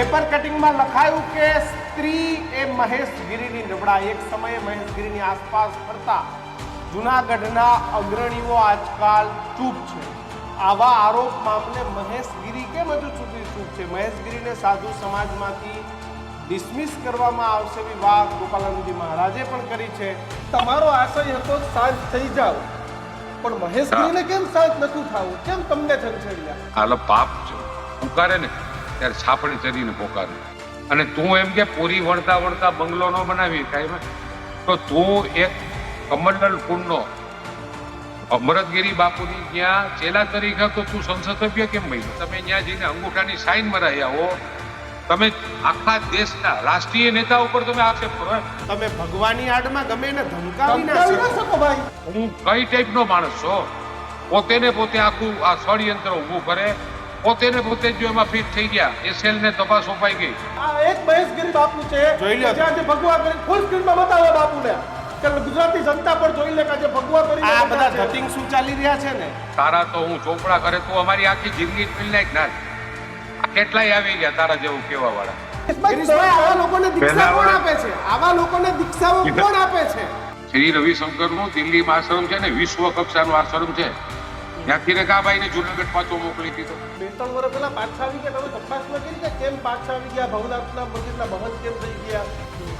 Paper કટિંગમાં લખાયું કે સ્ત્રી એ મહેશગીરીની નબળાઈ. એક સમયે મહેશગીરીની આસપાસ ફરતા જૂનાગઢના અગ્રણીઓ આજકાલ ચૂપ છે. આવા આરોપ મામલે મહેશગીરી કેમ હજુ સુધી ચૂપ છે? મહેશગીરીને સાધુ સમાજમાંથી ડિસમિસ કરવામાં આવશે એવી વાત ગોપાલાનંદજી મહારાજે પણ કરી છે. તમારો આશય હતો શાંત થઈ જાવ, પણ મહેશગીરીને કેમ શાંત નથી થવું? કેમ તમને છંછેડ્યા? હાલો પાપ છે, પુકારે ને ત્યારે છાપડી ચરીને પોકારે. અને તું એમ કે પૂરી વળતા વળતા બંગલો ન બનાવી કાંઈ, તો તું એક કમંડલ કુંડનો અમરતગીરી બાપુની ત્યાં ચેલા તરીકે તો તું સંસદ સભ્ય કેમ બન્યો? તમે ત્યાં જઈને અંગૂઠાની સાઈન મરાયા હો. તમે આખા દેશના રાષ્ટ્રીય નેતા ઉપર તમે આક્ષેપ કરો. તમે ભગવાનની આડમાં ગમે ને ધમકાવી ના શકો ભાઈ. હું કઈ ટાઈપનો માણસ છો? પોતે ને પોતે આખું આ ષડયંત્ર ઊભું કરે, પોતે ને પોતે જો એમાં ફિટ થઈ ગયા. એસએલ ને તપાસ સોંપાઈ ગઈ. આ એક મહેશગીરી બાપુ છે, જોઈ લો જ્યાં જે ભગવા કરી ફૂલ સ્ક્રીનમાં બતાવો બાપુને કે ગુજરાતી જનતા પર જોઈ લે કે જે ભગવા કરી. આ બધા ધતિંગ શું ચાલી રહ્યા છે ને? તારા તો હું ચોપડા કરે, તું અમારી આખી જિંદગી જ મિલ નાખ. કેટલાય આવી ગયા તારા જેવું કેવા વાળા. આવા લોકોને દીક્ષા કોણ આપે છે? આવા લોકોને દીક્ષાઓ કોણ આપે છે? શ્રી રવિશંકરનું દિલ્હીમાં આશ્રમ છે ને, વિશ્વ કક્ષાનો આશ્રમ છે. ત્યાંથી ને કાભાઈને જુનાગઢ પાછો મોકલી દીધો. 2-3 વર્ષ પહેલા પાછા આવી ગયા. તમે તપાસ ન કરી કે કેમ પાછા આવી ગયા? ભવનાથના મંદિરના મહંત કેમ થઈ ગયા?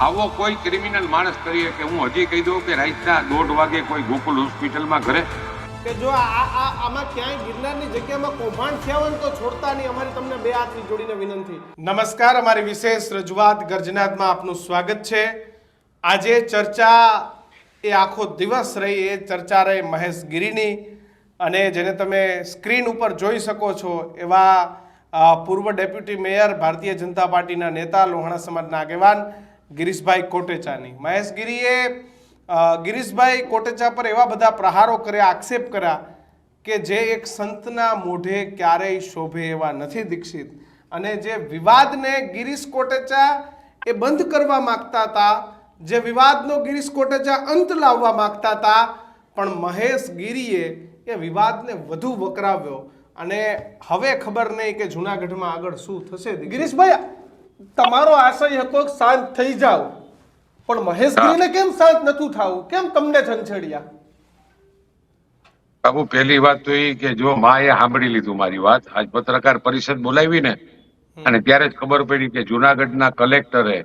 આવો કોઈ ક્રિમિનલ માણસ કરીએ કે હું હજી કહી દઉં કે રાતના 1:30 વાગે કોઈ ગોકુલ હોસ્પિટલમાં ઘરે કે જો આમાં ક્યાંય ગિરનારની જગ્યામાં કૌભાંડ થયા હોય તો છોડતા નહીં. અમારી તમને 2 હાથથી જોડીને વિનંતી. નમસ્કાર, અમારી વિશેષ રજૂઆત ગર્જનાદમાં આપનું સ્વાગત છે. આજે ચર્ચા એ આખો દિવસ રહી, એ ચર્ચા રહી મહેશગીરીની. અને જેને તમે સ્ક્રીન ઉપર જોઈ શકો છો એવા પૂર્વ ડેપ્યુટી મેયર, ભારતીય જનતા પાર્ટીના નેતા, લોહાણા સમાજના આગેવાન ગિરીશભાઈ કોટેચાની. મહેશગીરીએ ગિરીશભાઈ કોટેચા પર એવા બધા પ્રહારો કર્યા, આક્ષેપ કર્યા કે જે એક સંતના મોઢે ક્યારેય શોભે એવા નથી દીક્ષિત. અને જે વિવાદને ગિરીશ કોટેચા એ બંધ કરવા માગતા હતા, જે વિવાદનો ગિરીશ કોટેચા અંત લાવવા માગતા હતા, પણ મહેશગીરીએ એ વિવાદને વધુ વકરાવ્યો. અને હવે ખબર નહીં કે જૂનાગઢમાં આગળ શું થશે. ગિરીશભાઈ, તમારો આશય હતો શાંત થઈ જાવ, પણ મહેશગીરીને કેમ શાંત નતું થવું? કેમ તમને છંછેડ્યા? બાબુ, પહેલી વાત તો એ કે જો માએ સાંભળી લીધું મારી વાત. આજ પત્રકાર પરિષદ બોલાવી ને, અને ત્યારે જ ખબર પડી કે જુનાગઢના કલેક્ટરે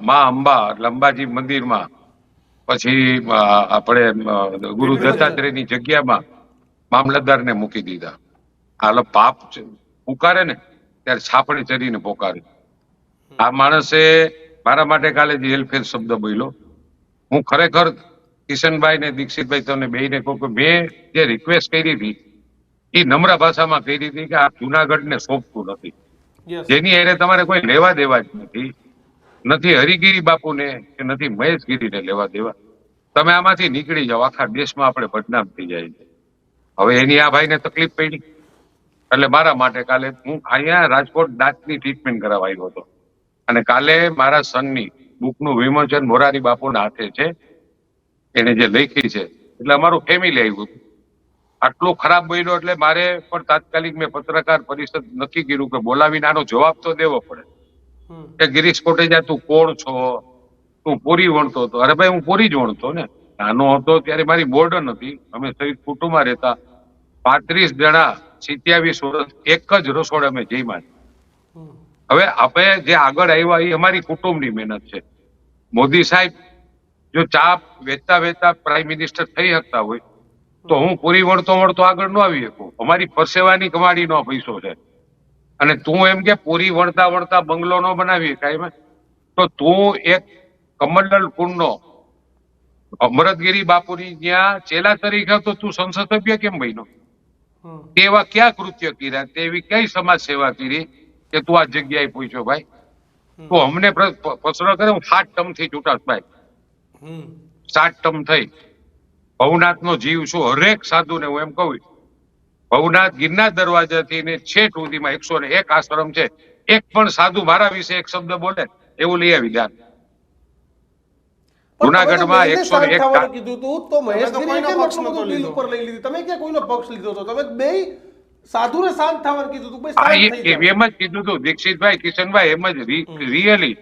મા અંબા એટલે અંબાજી મંદિરમાં, પછી આપણે ગુરુ દત્તાત્રેયની જગ્યામાં મામલતદારને મૂકી દીધા. હાલો પાપ છે, પુકારે ને ત્યારે છાપડી ચરીને પોકારે. આ માણસે મારા માટે કાલે જે હેલફેર શબ્દ બોલ્યો, હું ખરેખર કિશનભાઈ ને દીક્ષિતભાઈ તમને બેયને કહું કે મેં જે રિક્વેસ્ટ કરી હતી એ નમ્ર ભાષામાં કરી હતી કે આ જુનાગઢને સોંપતું નથી, જેની હારે તમારે કોઈ લેવા દેવા જ નથી. નથી હરિગીરી બાપુને કે નથી મહેશગીરીને લેવા દેવા. તમે આમાંથી નીકળી જાઓ, આખા દેશમાં આપણે બદનામ થઈ જાય છે. હવે એની આ ભાઈને તકલીફ પડી એટલે મારા માટે કાલે હું અહીંયા રાજકોટ દાંતની ટ્રીટમેન્ટ કરાવવા આવ્યો હતો. અને કાલે મારા સનની બુકનું વિમોચન મોરારી બાપુના હાથે છે, એને જે લખી છે, એટલે અમારું ફેમિલી આવ્યું હતું. આટલું ખરાબ બોલ્યો એટલે મારે પણ તાત્કાલિક મેં પત્રકાર પરિષદ નક્કી કર્યું કે બોલાવીને આનો જવાબ તો દેવો પડે કે ગિરીશ કોટેચા તું કોણ છો? તું પૂરી વણતો હતો? અરે ભાઈ, હું પૂરી જ વણતો ને. નાનો હતો ત્યારે મારી બોર્ડર નથી, અમે સહિત કુટુંબમાં રહેતા. 35 જણા 27 વર્ષ એક જ રસોડે અમે જઈમાં. હવે આપણે જે આગળ આવ્યા એ અમારી કુટુંબની મહેનત છે. મોદી સાહેબ જો ચા વેચતા વેચતા પ્રાઇમ મિનિસ્ટર થઈ શકતા હોય તો હું પૂરી વણતો વણતો આગળ ન આવી શકું. અમારી પરસેવાની કમાડીનો પૈસો છે. અને તું એમ કે પૂરી વણતા વણતા બંગલો ન બનાવી કાંઈ, તો તું એક કમંડલ કુંડનો અમરતગીરી બાપુની ત્યાં ચેલા તરીકે તો તું સંસદ સભ્ય કેમ બન્યો? તેવા ક્યાં કૃત્ય કર્યા, તેવી કઈ સમાજ સેવા કરી કે તું આ જગ્યાએ પહોંચ્યો? ભાઈ, તું અમને પ્રશ્ન કરે. હું 7 ટર્મથી ચૂંટાશ ભાઈ, 7 ટર્મ થઈ. ભવનાથનો જીવ છું. હરેક સાધુને હું એમ કહું, ભવનાથ ગિરનાર દરવાજાથી ને છેક સુધીમાં 101 આશ્રમ છે. એક પણ સાધુ મારા વિશે એક શબ્દ બોલે એવું લઈ આવી દાન. જુનાગઢમાં 101 કીધું તું તો મહેશગીરીએ કેમ આટલું બધું દિલ ઉપર લઈ લીધી? તમે કે કોઈનો પક્ષ લીધો હતો? તમે બે સાધુને શાંત થવાનું કીધું તું ભાઈ, હા, શાંત થઈ જાઓ. એમ જ કીધું હતું દીક્ષિતભાઈ, કિશનભાઈ, એમ જ રિયલી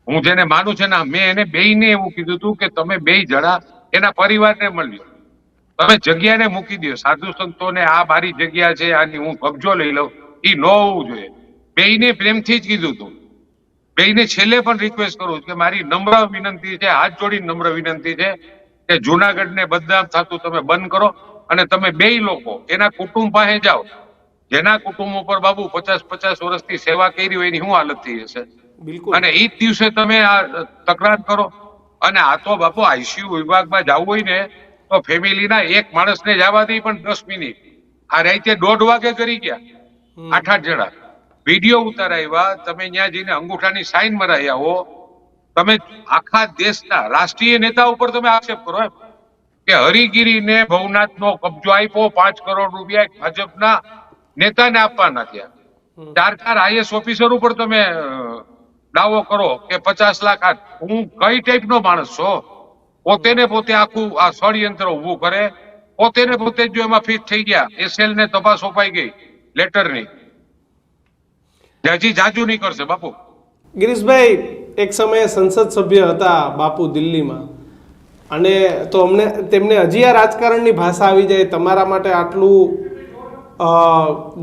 હું જેને માનું છે ને, મેં એને બેયને એવું કીધું હતું કે તમે બેય જણા એના પરિવારને મળ્યો, તમે જગ્યાને મૂકી દો. સાધુ સંતોને આ મારી જગ્યા છે, આની હું કબજો લઈ લઉં, એ ન હોવું જોઈએ. બેયને પ્રેમથી જ કીધું હતું. બેયને છેલ્લે પણ રિક્વેસ્ટ કરું છું કે મારી નમ્ર વિનંતી છે, હાથ જોડીને નમ્ર વિનંતી છે કે જુનાગઢને બદનામ થતું તમે બંધ કરો અને તમે બેય લોકો એના કુટુંબ પાસે જાઓ. જેના કુટુંબ ઉપર બાબુ 50-50 વર્ષથી સેવા કરી હોય એની શું હાલત થઈ હશે, બિલકુલ. અને એ જ દિવસે તમે આ તકરાર કરો. અને આ તો બાપુ આઈસીયુ વિભાગમાં જવું હોય ને તો ફેમિલીના એક માણસને જવા દે પણ 10 મિનિટ. આ રાતે 1:30 વાગે કરી ગયા 8-8 જણા. વિડીયો ઉતારાવ્યા, તમે ત્યાં જઈને અંગૂઠાની સાઈન મરાઈ આવો. તમે આખા દેશના રાષ્ટ્રીય નેતા ઉપર તમે આક્ષેપ કરો એમ કે હરિગીરીને ભવનાથનો કબજો આપ્યો, 5 કરોડ રૂપિયા ભાજપના નેતાને આપવાના થયા. 4 આઈએસ ઓફિસર ઉપર તમે દાવો કરો કે 50 લાખ. હું કઈ ટાઈપનો માણસ છો? પોતે ને પોતે આખું આ ષડયંત્ર ઉભું કરે, પોતે ને પોતે જો એમાં ફિટ થઈ ગયા. એસએલ ને તપાસ સોંપાઈ ગઈ લેટરની. હજી જાજુ નહીં કરશે બાપુ. ગિરીશભાઈ એક સમયે સંસદ સભ્ય હતા બાપુ દિલ્હીમાં, અને તો તેમને હજી આ રાજકારણની ભાષા આવી જાય, તમારા માટે આટલું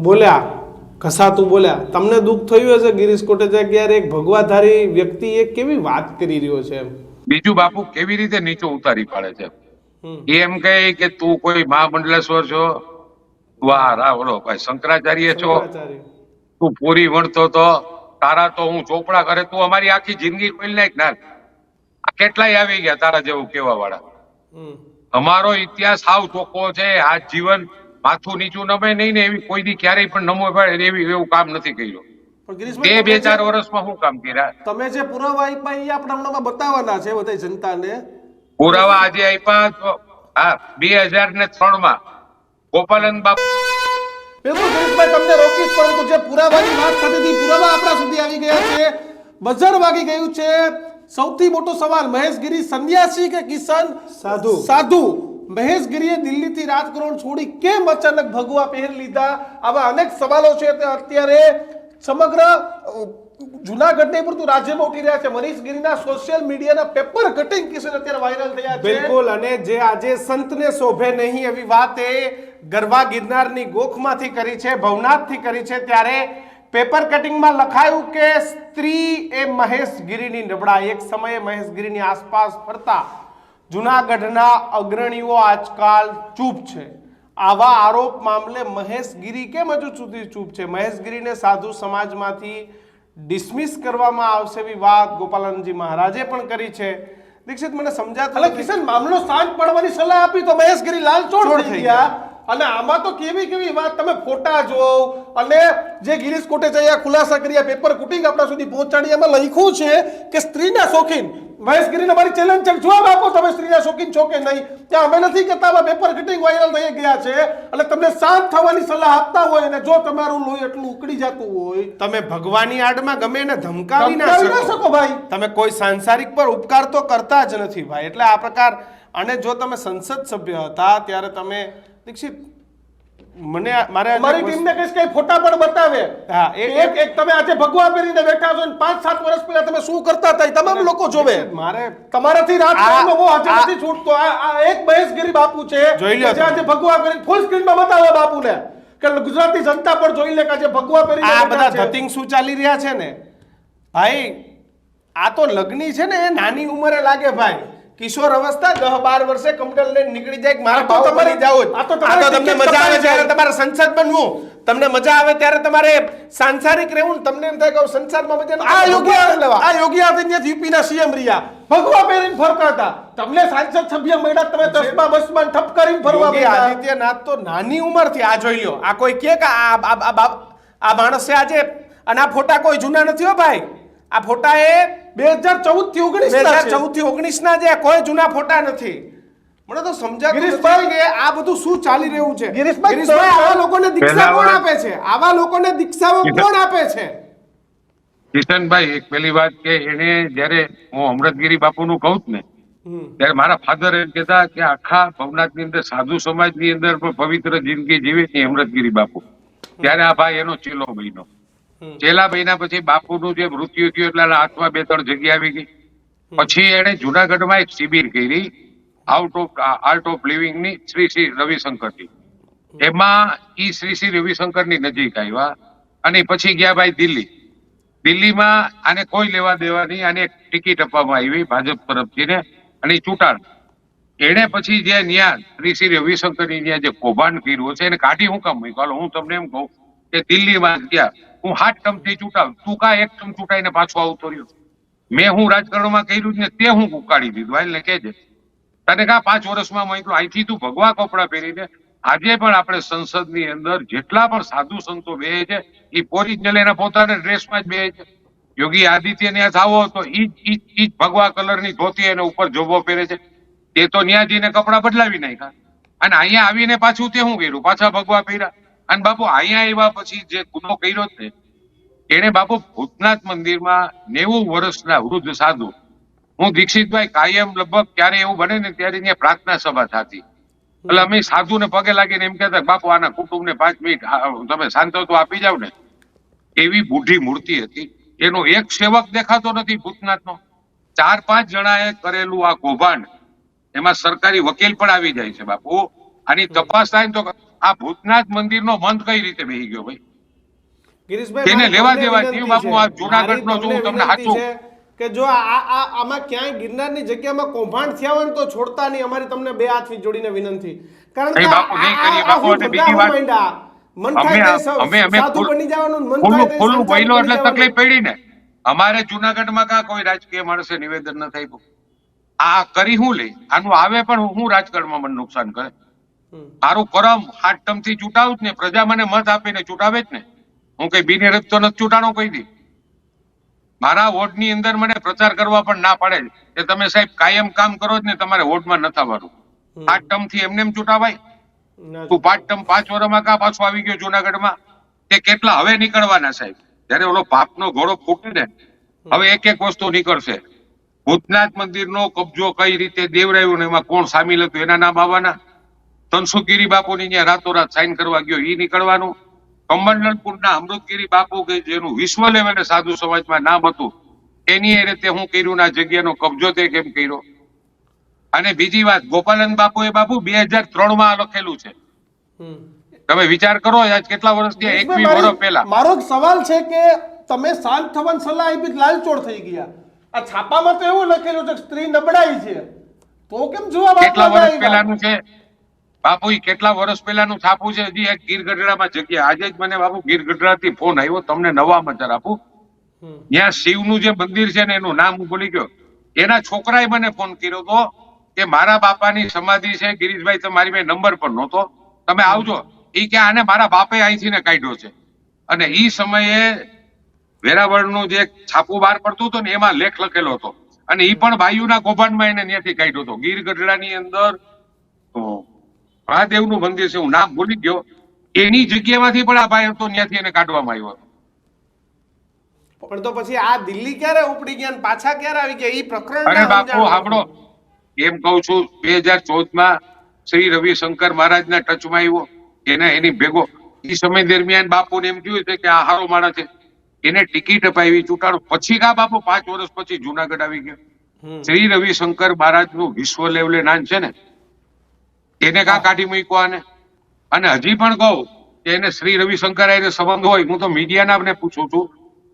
બોલ્યા, ઘસાતું બોલ્યા. તમને દુઃખ થયું હશે ગિરીશ કોટેચા કે યાર એક ભગવાધારી વ્યક્તિ એ કેવી વાત કરી રહ્યો છે એમ? બીજું બાપુ કેવી રીતે નીચો ઉતારી પાડે છે. એ એમ કહે કે તું કોઈ મહામંડલેશ્વર છો, ઓલો ભાઈ શંકરાચાર્ય છો, તું પૂરી વણતો તો, તારા તો હું ચોપડા કરે, તું અમારી આખી જિંદગી ખોલી નાખ ના. આ કેટલાય આવી ગયા તારા જેવું કેવા વાળા. અમારો ઇતિહાસ સાવ ચોખ્ખો છે. આ જીવન માથું નીચું નમે નહીં ને એવી કોઈ દી ક્યારેય પણ નમો પડે એવું કામ નથી કર્યું. તે 2-4 વર્ષમાં શું કામ કર્યા? તમે જે પુરાવા આપ્યા એ આપણે હમણાં બતાવવાના છે બધી જનતાને. પુરાવા આજે આપ્યા. હા, 2003માં ગોપાલન બાપુ. બિલકુલ ગિરીશભાઈ, તમને રોકીશ, પરંતુ જે પુરાવાની વાત થતી હતી, પુરાવા આપણા સુધી આવી ગયા છે. બજાર વાગી ગયું છે. સૌથી મોટો સવાલ, મહેશગીરી સંન્યાસી કે કિશન સાધુ? મહેશગીરીએ દિલ્હીથી રાજકારણ છોડી કેમ અચાનક ભગવા પહેરી લીધા? આવા અનેક સવાલો છે તે અત્યારે સમગ્ર જુનાગઢને પૂરતું રાજ્યમાં ઉઠી રહ્યા છે. મહેશગીરીના સોશિયલ મીડિયાના પેપર કટિંગ કિસ્સે અત્યારે વાયરલ થયા છે. બિલકુલ. અને જે આજે સંતને શોભે નહીં એવી વાત એ ગરવા ગિરનારની ગોખમાંથી કરી છે, ભવનાથથી કરી છે. ત્યારે પેપર કટિંગમાં લખાયું કે સ્ત્રી એ મહેશગીરીની નબળાઈ. એક સમયે મહેશગીરીની આસપાસ ફરતા જુનાગઢના અગ્રણીઓ આજકાલ ચૂપ છે. આવા આરોપ મામલે મહેશગીરી કેમ હજુ સુધી ચૂપ છે? મહેશગીરીને સાધુ સમાજમાંથી ડિસમિસ કરવામાં આવશે એવી વાત ગોપાલનજી મહારાજે પણ કરી છે. દીક્ષિત, મને સમજાતું નથી. કિશન, મામલો શાંત પડવાની સલાહ આપી તો મહેશગીરી લાલચોળ થઈ ગયા. અને આમાં તો કેવી વાત, તમે ફોટા જોવો અને જે ગિરીશ કોટેચાએ ખુલાસા કર્યા, પેપર કુટિંગ આપણા સુધી પહોંચાડી, એમાં લખ્યું છે કે સ્ત્રીના શોખીન. મહેશગીરીને મારી ચેલેન્જ છે, જવાબ આપો તમે સ્ત્રીના શોખીન છો કે નહીં. ત્યાં અમે નથી કહેતા, આમાં પેપર કટિંગ વાયરલ થઈ ગયા છે અને તમને શાંત થવાની સલાહ આપતા હોય અને જો તમારું લોહી એટલું ઉકળી જતું હોય, તમે ભગવાનની આડમાં ગમે એને ધમકાવી ના શકો ભાઈ. તમે કોઈ સાંસારિક પર ઉપકાર તો કરતા જ નથી ભાઈ. એટલે આ પ્રકાર. અને જો તમે સંસદ સભ્ય હતા ત્યારે તમે દીક્ષિત, મને મારી ટીમને કહીશ કે ફોટા પણ બતાવે. હા, એક તમે આજે ભગવા પહેરીને બેઠા છો ને 5-7 વર્ષ પહેલા તમે શું કરતા હતા તમામ લોકો જોવે. મારે તમારાથી રાજકારણનો મોહ આજે નથી છૂટતો. આ એક મહેશગીરી બાપુ છે, જોઈ લો. આજે ભગવા પહેરીને ફૂલ સ્ક્રીનમાં બતાવો બાપુને કે ગુજરાતી જનતા પણ જોઈ લે કે આજે ભગવા પહેરીને આ બધા ધતિંગ શું ચાલી રહ્યા છે ને ભાઈ. આ તો લગ્ની છે ને, એ નાની ઉંમરે લાગે ભાઈ. કિશોર અવસ્થા 10-12 વર્ષે કમડલ લઈને નીકળી જાય. મારા તો તમારી જાવ જ. આ તો તમને મજા આવે ત્યારે તમારે સંસદ બનવું, તમને મજા આવે ત્યારે તમારે સાંસારિક રહેવું. તમને એમ થાય કે સંસારમાં મજા. આ યોગી આદિત્યનાથ યુપીના સીએમ રહ્યા, ભગવા પહેરીને ફરતા હતા. તમને સાંસદ સભ્ય મળ્યા, તમે ચશ્મા બસમાં ઠપ કરીને ફરવા ગયા. આદિત્યનાથ તો નાની ઉંમરથી, આ જોઈ લ્યો, આ કોઈ કે આ માણસ છે આજે. અને આ ફોટા કોઈ જૂના નથી હો ભાઈ. આ ફોટા એ 2014 થી 19 ના જે કોઈ જૂના ફોટા નથી. મને તો સમજાતું ગિરીશભાઈ કે આ બધું શું ચાલી રહ્યું છે. ગિરીશભાઈ, આવા લોકોને દીક્ષા કોણ આપે છે? આવા લોકોને દીક્ષાઓ કોણ આપે છે? કિશનભાઈ, એક પેલી વાત કે એને જયારે હું અમૃતગીરી બાપુનું કહું ને ત્યારે મારા ફાધર એમ કહેતા કે આખા ભવનાથની અંદર સાધુ સમાજની અંદર પણ પવિત્ર જિંદગી જીવે છે અમૃતગીરી બાપુ. ત્યારે આ ભાઈ એનો ચેલો બન્યો. હમ. ચેલા બન્યા પછી બાપુનું જે મૃત્યુ થયું એટલે એના હાથમાં 2-3 જગ્યા આવી ગઈ. પછી એણે જુનાગઢમાં એક શિબિર કરી આર્ટ ઓફ લિવિંગ ની શ્રી રવિશંકરની. એમાં ઈ શ્રી રવિશંકરની નજીક આવ્યા અને પછી ગયા ભાઈ દિલ્હી. દિલ્હીમાં આને કોઈ લેવા દેવા નહીં, આને એક ટિકિટ આપવામાં આવી ભાજપ તરફથી ને, અને ચૂંટાણ. એને પછી જે ન્યા શ્રી રવિશંકરની ન્યા જે કૌભાંડ કર્યું છે એને કાઢી હું કામ મૂક્યું? હાલો હું તમને એમ કહું કે દિલ્હીમાં ગયા હું 7 ટર્મથી ચૂંટાવ, તું કા 1 ટર્મ ચૂંટાઈને પાછો આવતો રહ્યો? મેં હું રાજકારણમાં કર્યું ને તે હું ઉકાળી દીધું? હાલ ને કહેજે, તને કા 5 વર્ષમાં મોકલું? અહીંથી તું ભગવા કપડા પહેરીને આજે પણ આપણે સંસદની અંદર જેટલા પણ સાધુ સંતો બેહે છે એ ઓરિજિનલ એના પોતાના ડ્રેસમાં જ બેહે છે. યોગી આદિત્યનાથ આવો તો ઈ ભગવા કલરની ધોતી એને ઉપર જોબો પહેરે છે. તે તો ન્યા જઈને કપડા બદલાવી નાખ્યા અને અહીંયા આવીને પાછું તે શું કર્યું? પાછા ભગવા પહેર્યા. અને બાપુ અહીંયા આવ્યા પછી જે ગુનો કર્યો ને એને બાપુ ભૂતનાથ મંદિરમાં 90 વર્ષના વૃદ્ધ સાધુ, હું દીક્ષિતભાઈ કાયમ લગભગ ક્યારે એવું બને ને ત્યારે ત્યાં પ્રાર્થના સભા થતી એટલે અમે સાધુને પગે લાગીને એમ કહેતા બાપુ આના કુટુંબને 5 મિનિટ તમે શાંતતો આપી જાવ ને. એવી બુઢી મૂર્તિ હતી. એનો એક સેવક દેખાતો નથી ભૂતનાથનો. 4-5 જણાએ કરેલું આ કૌભાંડ એમાં સરકારી વકીલ પણ આવી જાય છે બાપુ. આની તપાસ થાય ને તો આ ભૂતનાથ મંદિરનો મંદ કઈ રીતે બેહી ગયો ભાઈ? ગિરીશભાઈ, તેને મારી લેવા તમને દેવા વિનંતી થયું બાપુ. આ છે. જુનાગઢનો મારી જો હું તમને વિનંતી સાચું છે કે જો આમાં ક્યાંય ગિરનારની જગ્યામાં કૌભાંડ થયા હોય ને તો છોડતા નહીં. અમારી તમને 2 હાથથી જોડીને વિનંતી. કારણ કે નહીં બાપુ, નહીં કરીએ બાપુ. અને બીજી વાત, મન થાય સાધુ બની જવાનું મન થાય તો ખુલ્લું બોલ્યો એટલે સંચાલક બની તકલીફ પડી ને. અમારે જુનાગઢમાં કા કોઈ રાજકીય માણસે નિવેદન ન થયું. આ કરી હું લઈ આનું આવે પણ હું રાજકારણમાં મને નુકસાન કરે? જવાનું. મારું કરમ 7 ટર્મથી ચૂંટાવું જ ને, પ્રજા મને મત આપીને ચૂંટાવે જ ને. હું કઈ બિનહરીફ તો નથી ચૂંટાણો કોઈ દી. મારા વોર્ડની અંદર મને પ્રચાર કરવા પણ ના પાડે છે કે તમે સાહેબ કાયમ કામ કરો જ ને, તમારે વોર્ડમાં ન થવાનું. 7 ટર્મથી એમને એમ ચૂંટાવાય? ના. તું 5 ટર્મ 5 વર્ષમાં કા પાછો આવી ગયો જુનાગઢમાં? તે કેટલા હવે નીકળવાના સાહેબ? જયારે ઓલો પાપનો ઘોડો ફૂટે ને હવે એક વસ્તુ નીકળશે. ભૂતનાથ મંદિરનો કબજો કઈ રીતે દેવરાયું ને એમાં કોણ સામેલ હતું એના નામ આવવાના. તનસુગીરી બાપુની ત્યાં રાતોરાત સાઇન કરવા ગયો ઈ નીકળવાનું. કમંડલપુરના અમૃતગીરી બાપુ કે જેનું વિશ્વ લેવલે સાધુ સમાજમાં નામ હતું એની એ રીતે હું કર્યું ના જગ્યાનો કબજો તે કેમ કર્યો? અને બીજી વાત, ગોપાલન બાપુ એ બાપુ 2003માં લખેલું છે. તમે વિચાર કરો આજ કેટલા વર્ષ થયા? 21 વર્ષ પહેલા. મારો એક સવાલ છે કે તમે શાંત થવાની સલાહ આપી લાલચોળ થઈ ગયા. આ છાપામાં તો એવું લખેલું છે કે સ્ત્રી નબળાઈ છે, તો કેમ જવાબ કેટલા આપવા વર્ષ જાય? પહેલાનું છે બાપુ? ઈ કેટલા વર્ષ પહેલાનું છાપું છે. હજી એક ગીર ગઢડામાં જગ્યા, આજે જ મને બાપુ ગીર ગઢડાથી ફોન આવ્યો, તમને નવા સમાચાર આપું. ત્યાં શિવનું જે મંદિર છે ને એનું નામ હું ભૂલી ગયો. એના છોકરાએ મને ફોન કર્યો હતો કે મારા બાપાની સમાધિ છે ગિરીશભાઈ, તમારી પાસે નંબર પણ નહોતો, તમે આવજો. ઈ કે આને મારા બાપે અહીંથી ને કાઢ્યો છે. અને ઈ સમયે વેરાવળનું જે છાપું બહાર પડતું હતું ને એમાં લેખ લખેલો હતો અને ઈ પણ બાયુના કૌભાંડમાં એને ત્યાંથી કાઢ્યો હતો. ગીર ગઢડાની અંદર મહાદેવનું મંદિર છે, હું નામ ભૂલી ગયો, એની જગ્યામાંથી પણ આ ભાઈ હતો ત્યાંથી એને કાઢવામાં આવ્યો હતો. પણ તો પછી આ દિલ્હી ક્યારે ઉપડી ગયા ને પાછા ક્યારે આવી ગયા? ઈ પ્રકરણ અરે બાપુ સાંભળો, એમ કઉ છું 2014માં શ્રી રવિશંકર મહારાજના ટચમાં આવ્યો. એની ભેગો એ સમય દરમિયાન બાપુને એમ થયું છે કે આ હારો માણસ છે, એને ટિકિટ અપાવી ચૂંટાડો. પછી કા બાપુ 5 વર્ષ પછી જુનાગઢ આવી ગયો. શ્રી રવિશંકર મહારાજનું વિશ્વ લેવલે નામ છે ને, એને કા કાઢી મૂક્યો આને? અને હજી પણ કહું કે એને શ્રી રવિશંકર એને સંબંધ હોય, હું તો મીડિયાના પૂછું છું,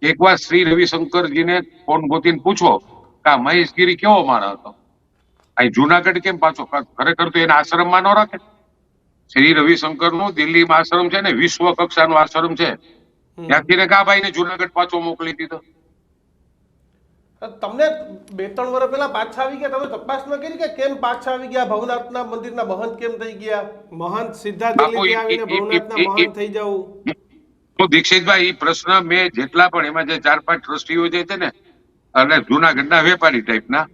એકવાર શ્રી રવિશંકરજીને ફોન ગોતીને પૂછો કે આ મહેશગીરી કેવો માણસ હતો, અહીં જુનાગઢ કેમ પાછો? ખરેખર તો એના આશ્રમમાં ન રાખે. શ્રી રવિશંકરનું દિલ્હીમાં આશ્રમ છે ને, વિશ્વ કક્ષાનો આશ્રમ છે, ત્યાંથી ને કા ભાઈને જુનાગઢ પાછો મોકલી દીધો. તમને 2-3 વર્ષ પહેલા પાછા આવી ગયા, તમે તપાસ ન કરી કે કેમ પાછા આવી ગયા? ભવનાથના મંદિરના મહંત કેમ થઈ ગયા? મહંત સીધા બાપુ, દિલ્હીથી આવીને ભવનાથના મહંત થઈ જવું. હું દીક્ષિતભાઈ એ પ્રશ્ન મેં જેટલા પણ એમાં જે 4-5 ટ્રસ્ટીઓ જે છે ને અને જુનાગઢના વેપારી ટાઈપના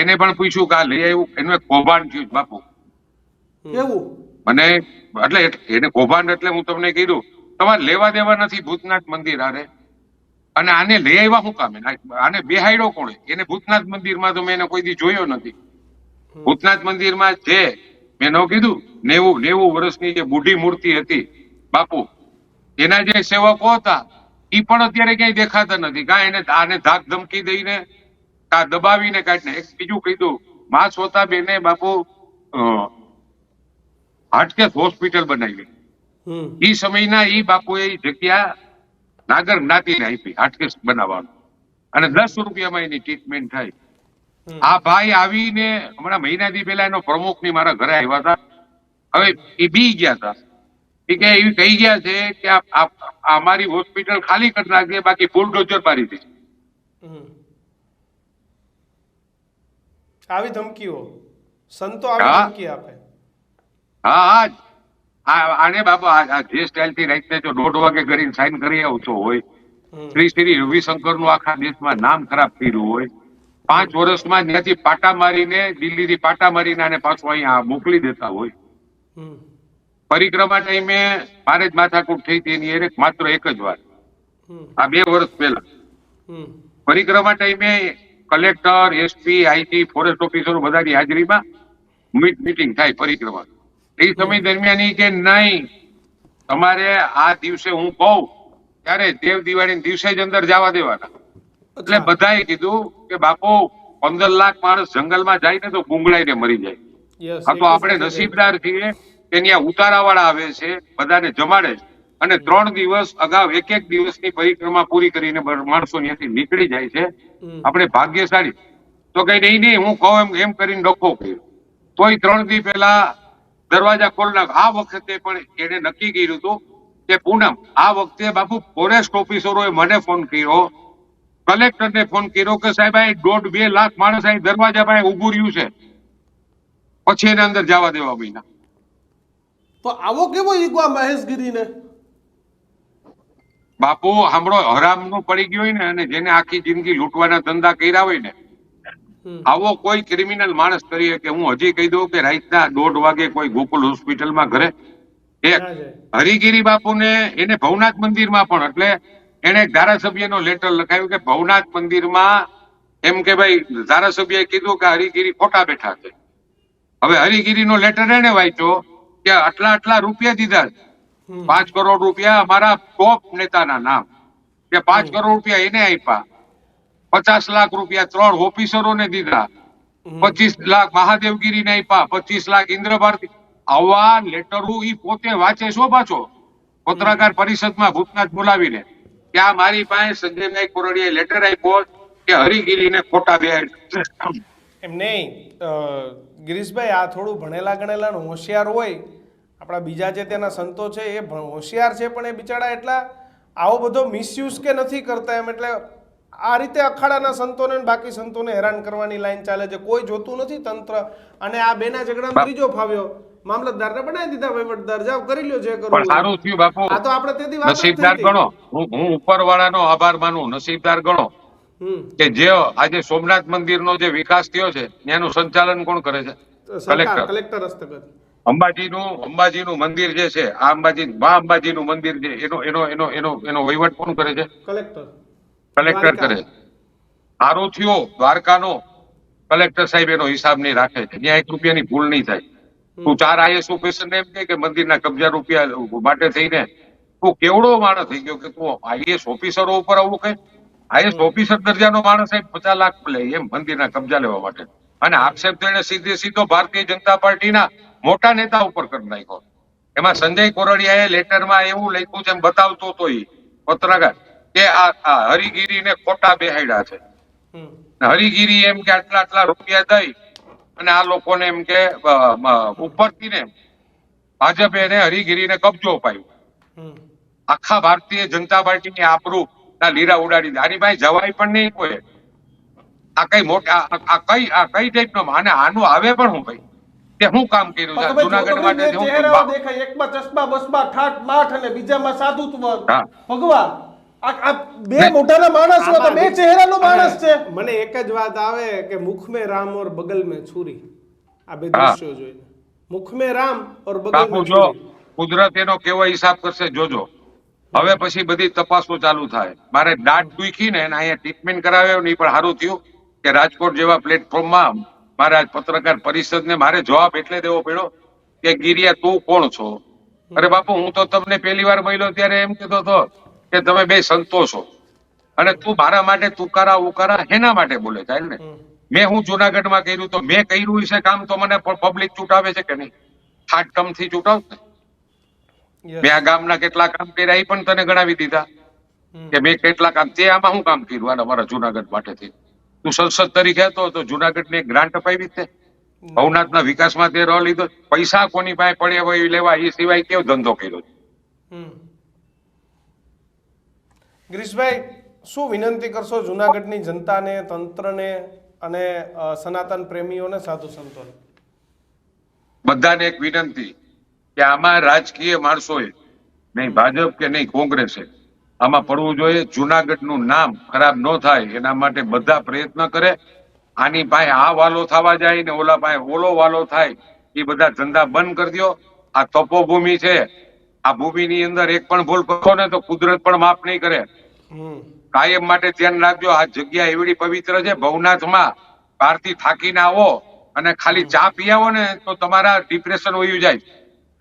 એને પણ પૂછ્યું કે આ લઈ આવ્યું, એનું કૌભાંડ થયું બાપુ. કેવું? મને એટલે એને કૌભાંડ એટલે હું તમને કીધું તમારે લેવા દેવા નથી ભૂતનાથ મંદિર આને, અને આને લઈ આવ્યા શું કામે? આને બેહાડ્યો કોણે? એને ભૂતનાથ મંદિરમાં તો મેં એને કોઈ દી જોયો નથી. ભૂતનાથ મંદિરમાં જે મેં ન કીધું 90 વર્ષની જે બુઢી મૂર્તિ હતી બાપુ, એના જે સેવકો હતા એ પણ અત્યારે ક્યાંય દેખાતા નથી. કાં એને આને ધાક ધમકી દઈને કાં દબાવીને કાઢીને. એક બીજું કીધું, મા સોતા બેને બાપુ હાટકેશ હોસ્પિટલ બનાવી. એ સમયના એ બાપુએ ઈ જગ્યા નાગર જ્ઞાતિને આપી હાટકેશ બનાવવાનું, અને 10 રૂપિયામાં એની ટ્રીટમેન્ટ થાય. આ ભાઈ આવીને હમણાં મહિનાથી પહેલા એનો પ્રમુખની મારા ઘરે આવ્યા હતા. હવે એ બી ગયા હતા. એ કે એવી કહી ગયા છે કે અમારી હોસ્પિટલ ખાલી કરી નાખીએ, બાકી બુલડોઝર મારી દે. આવી ધમકીઓ સંતો આવી હા. ધમકી આપે. આને બાપા જે સ્ટાઇલ થી રાઈટને જો 1:30 વાગે કરીને સાઈન કરી આવતો હોય, શ્રી રવિશંકર નું આખા દેશમાં નામ ખરાબ કર્યું હોય, 5 વર્ષમાં ત્યાંથી પાટા મારીને દિલ્હીથી પાટા મારીને આને પાછું અહીંયા મોકલી દેતા હોય. પરિક્રમા ટાઈમે મારે જ માથાકૂટ થઈ હતી એની એને માત્ર એક જ વાર, આ 2 વર્ષ પહેલા. પરિક્રમા ટાઈમે કલેક્ટર, એસપી, આઈટી, ફોરેસ્ટ ઓફિસરો બધાની હાજરીમાં મીટિંગ થાય પરિક્રમા. એ સમય દરમિયાન ઈ કે નહીં, તમારે આ દિવસે હું કહું ત્યારે દેવ દિવાળી દિવસે જ અંદર જવા દેવાના. એટલે બધાએ કીધું કે બાપુ 15 લાખ માણસ જંગલમાં જાય ને તો ગુંગળાઈને મરી જાય. યસ, આ તો આપણે નસીબદાર છીએ કે ત્યાં ઉતારાવાળા આવે છે, બધાને જમાડે છે, અને 3 દિવસ અગાઉ એક દિવસની પરિક્રમા પૂરી કરીને માણસો ત્યાંથી નીકળી જાય છે. આપણે ભાગ્યશાળી. તો કઈ નહીં, હું કહું એમ કરીને ડખો કર્યો. તોય 3 દી પહેલા દરવાજા ખોલી નાખ. આ વખતે પણ એને નક્કી કર્યું હતું કે પૂનમ, આ વખતે બાપુ ફોરેસ્ટ ઓફિસરોએ મને ફોન કર્યો, કલેક્ટરને ફોન કર્યો કે સાહેબ આ 1.5-2 લાખ માણસ અહીં દરવાજા પાસે ઉભું રહ્યું છે, પછી એને અંદર જવા દેવા મહિના. તો આવો કેવો ઈગો આ મહેશગીરીને? બાપુ સાંભળો, હરામનું પડી ગયું હોય ને, અને જેને આખી જિંદગી લૂંટવાના ધંધા કર્યા હોય ને, આવો કોઈ ક્રિમિનલ માણસ કરીએ કે હું હજી કહી દઉં કે રાતના 1:30 વાગે કોઈ ગોકુલ હોસ્પિટલમાં ઘરે એક હરિગીરી બાપુને એને ભવનાથ મંદિરમાં પણ, એટલે એને એક ધારાસભ્યનો લેટર લખાયું કે ભવનાથ મંદિરમાં એમ કે ભાઈ ધારાસભ્યએ કીધું કે હરિગીરી ખોટા બેઠા છે. હવે હરિગીરીનો લેટર એને વાંચ્યો કે આટલા રૂપિયા દીધા, 5 કરોડ રૂપિયા અમારા ટોપ નેતાના નામ, કે 5 કરોડ રૂપિયા એને આપ્યા, 50 લાખ રૂપિયા 3 ઓફિસરોને દીધા, 25 લાખ મહાદેવગીરીને આપ્યા, 25 લાખ ઇન્દ્ર ભારતી. આવા લેટરો ઈ પોતે વાંચે છો પાછો પત્રકાર પરિષદમાં ભૂતનાથ બોલાવીને કે આ મારી પાસે સંજયભાઈ કોરડીએ લેટર આપ્યો કે હરિગીરીને ખોટા બેહાડ. એમ નહીં ગિરીશભાઈ, આ થોડું ભણેલા ગણેલા ને હોશિયાર હોય, આપણા બીજા જે તેના સંતો છે એ હોશિયાર છે, પણ એ બિચારા એટલા આવો બધો મિસયુઝ કે નથી કરતા એમ. એટલે આ રીતે અખાડાના સંતોને ને બાકી સંતોને હેરાન કરવાની લાઈન ચાલે છે, કોઈ જોતું નથી તંત્ર. અને આ બેના ઝઘડામાં ત્રીજો ફાવ્યો, મામલતદારને બનાવી દીધા વહીવટદાર, જાવ કરી લ્યો જે કરવું. પણ સારું થયું બાપુ, આ તો આપણે તેથી વાત નસીબદાર ગણો. હું ઉપરવાળાનો આભાર માનું, નસીબદાર ગણો કે જે આજે સોમનાથ મંદિરનો જે વિકાસ થયો છે એનું સંચાલન કોણ કરે છે? કલેક્ટર હસ્તગત. અંબાજીનું મંદિર જે છે, આ અંબાજીનું મંદિર છે, એનો વહીવટ કોણ કરે છે? કલેક્ટર કરે છે. સારું થયો દ્વારકાનો કલેક્ટર સાહેબ એનો હિસાબ નહીં રાખે છે, ત્યાં 1 રૂપિયાની ભૂલ નહીં થાય. તું 4 આઈએસ ઓફિસર ને એમ કે મંદિરના કબજા રૂપિયા માટે થઈને તું કેવડો માણસ થઈ ગયો કે તું આઈએસ ઓફિસરો ઉપર આવું કઈ? આઈએસ ઓફિસર દરજાનો માણસ 50 લાખ લે એમ મંદિરના કબજા લેવા માટે, અને આક્ષેપ તો એને સીધો ભારતીય જનતા પાર્ટીના મોટા નેતા ઉપર કરી નાખ્યો. એમાં સંજય કોરડિયાએ લેટરમાં એવું લખ્યું છે, એમ બતાવતો હતો એ પત્રકાર કે આ હરિગીરીને ખોટા બેહાડ્યા છે. હરિગીરી એમ કે આટલા રૂપિયા દઈ અને આ લોકોને એમ કે ઉપરથી ને ભાજપે એને હરિગીરીને કબજો અપાયો. આખા ભારતીય જનતા પાર્ટીની આબરૂ ના લીરા ઉડાડી દે. આની પાસે જવાય પણ નહીં કોઈ. આ કઈ મોટા આ કઈ ટાઈપનો, અને આનું આવે પણ હું ભાઈ કે હું કામ કર્યું છે જુનાગઢ માટે. દેખાય એકમાં ચશ્મા બસમાં ઠાઠ માઠ અને બીજામાં સાધુત્વ. ભગવાન આ બે મોટાના માણસ હતા, બે ચહેરાનો માણસ છે. મને એક જ વાત આવે કે મુખ મેં રામ ઓર બગલ મેં છુરી. આ બે દ્રશ્યો જોઈને મુખ મેં રામ ઓર બગલ મેં છુરી. કુદરત એનો કેવો હિસાબ કરશે જોજો. હવે પછી બધી તપાસો ચાલુ થાય. મારે દાંત દુખી ને અહીંયા ટ્રીટમેન્ટ કરાવ્યો નહીં, પણ સારું થયું કે રાજકોટ જેવા પ્લેટફોર્મમાં મારા પત્રકાર પરિષદને મારે જવાબ એટલે દેવો પડ્યો કે ગિરિયા તું કોણ છો? અરે બાપુ, હું તો તમને પહેલી વાર મળ્યો ત્યારે એમ કહેતો હતો કે તમે બે સંતો છો, અને તું મારા માટે તુકારા ઉકારા એના માટે બોલે છે ને. મેં હું જુનાગઢમાં કર્યું તો મેં કર્યું છે કામ તો મને પબ્લિક ચૂંટાવે છે કે નહીં? હાટકમ થી ચૂંટાવ ને. Yes. મેં આ ગામના કેટલા કામ કર્યા એ પણ તને ગણાવી દીધા કે મેં કેટલા કામ, તે આમાં હું કામ કર્યું આના મારા જુનાગઢ માટેથી. તું સંસદ તરીકે હતો તો જુનાગઢને ગ્રાન્ટ અપાવી તે, ભવનાથના વિકાસમાં તે રહ લીધો. પૈસા કોની પાસે પડ્યા હોય એ લેવા, એ સિવાય કેવો ધંધો કર્યો? હમ. ગિરીશભાઈ, શું વિનંતી કરશો જુનાગઢની જનતાને, તંત્રને અને સનાતન પ્રેમીઓને, સાધુ સંતોને? બધાને એક વિનંતી કે આમાં રાજકીય માણસોએ, નહીં ભાજપ કે નહીં કોંગ્રેસે, આમાં પડવું જોઈએ. જુનાગઢનું નામ ખરાબ ન થાય એના માટે બધા પ્રયત્ન કરે. આની પાસે આ વાલો થવા જાય ને ઓલા પાસે ઓલો વાલો થાય, એ બધા ધંધા બંધ કરી દો. આ તપોભૂમિ છે, આ ભૂમિની અંદર એક પણ ભૂલ કરો ને તો કુદરત પણ માફ નહીં કરે. હમ. કાયમ માટે ધ્યાન રાખજો. આ જગ્યા એવડી પવિત્ર છે. ભવનાથમાં બહારથી થાકીને આવો અને ખાલી ચા પી આવો ને તો તમારા ડિપ્રેશન વયું જાય.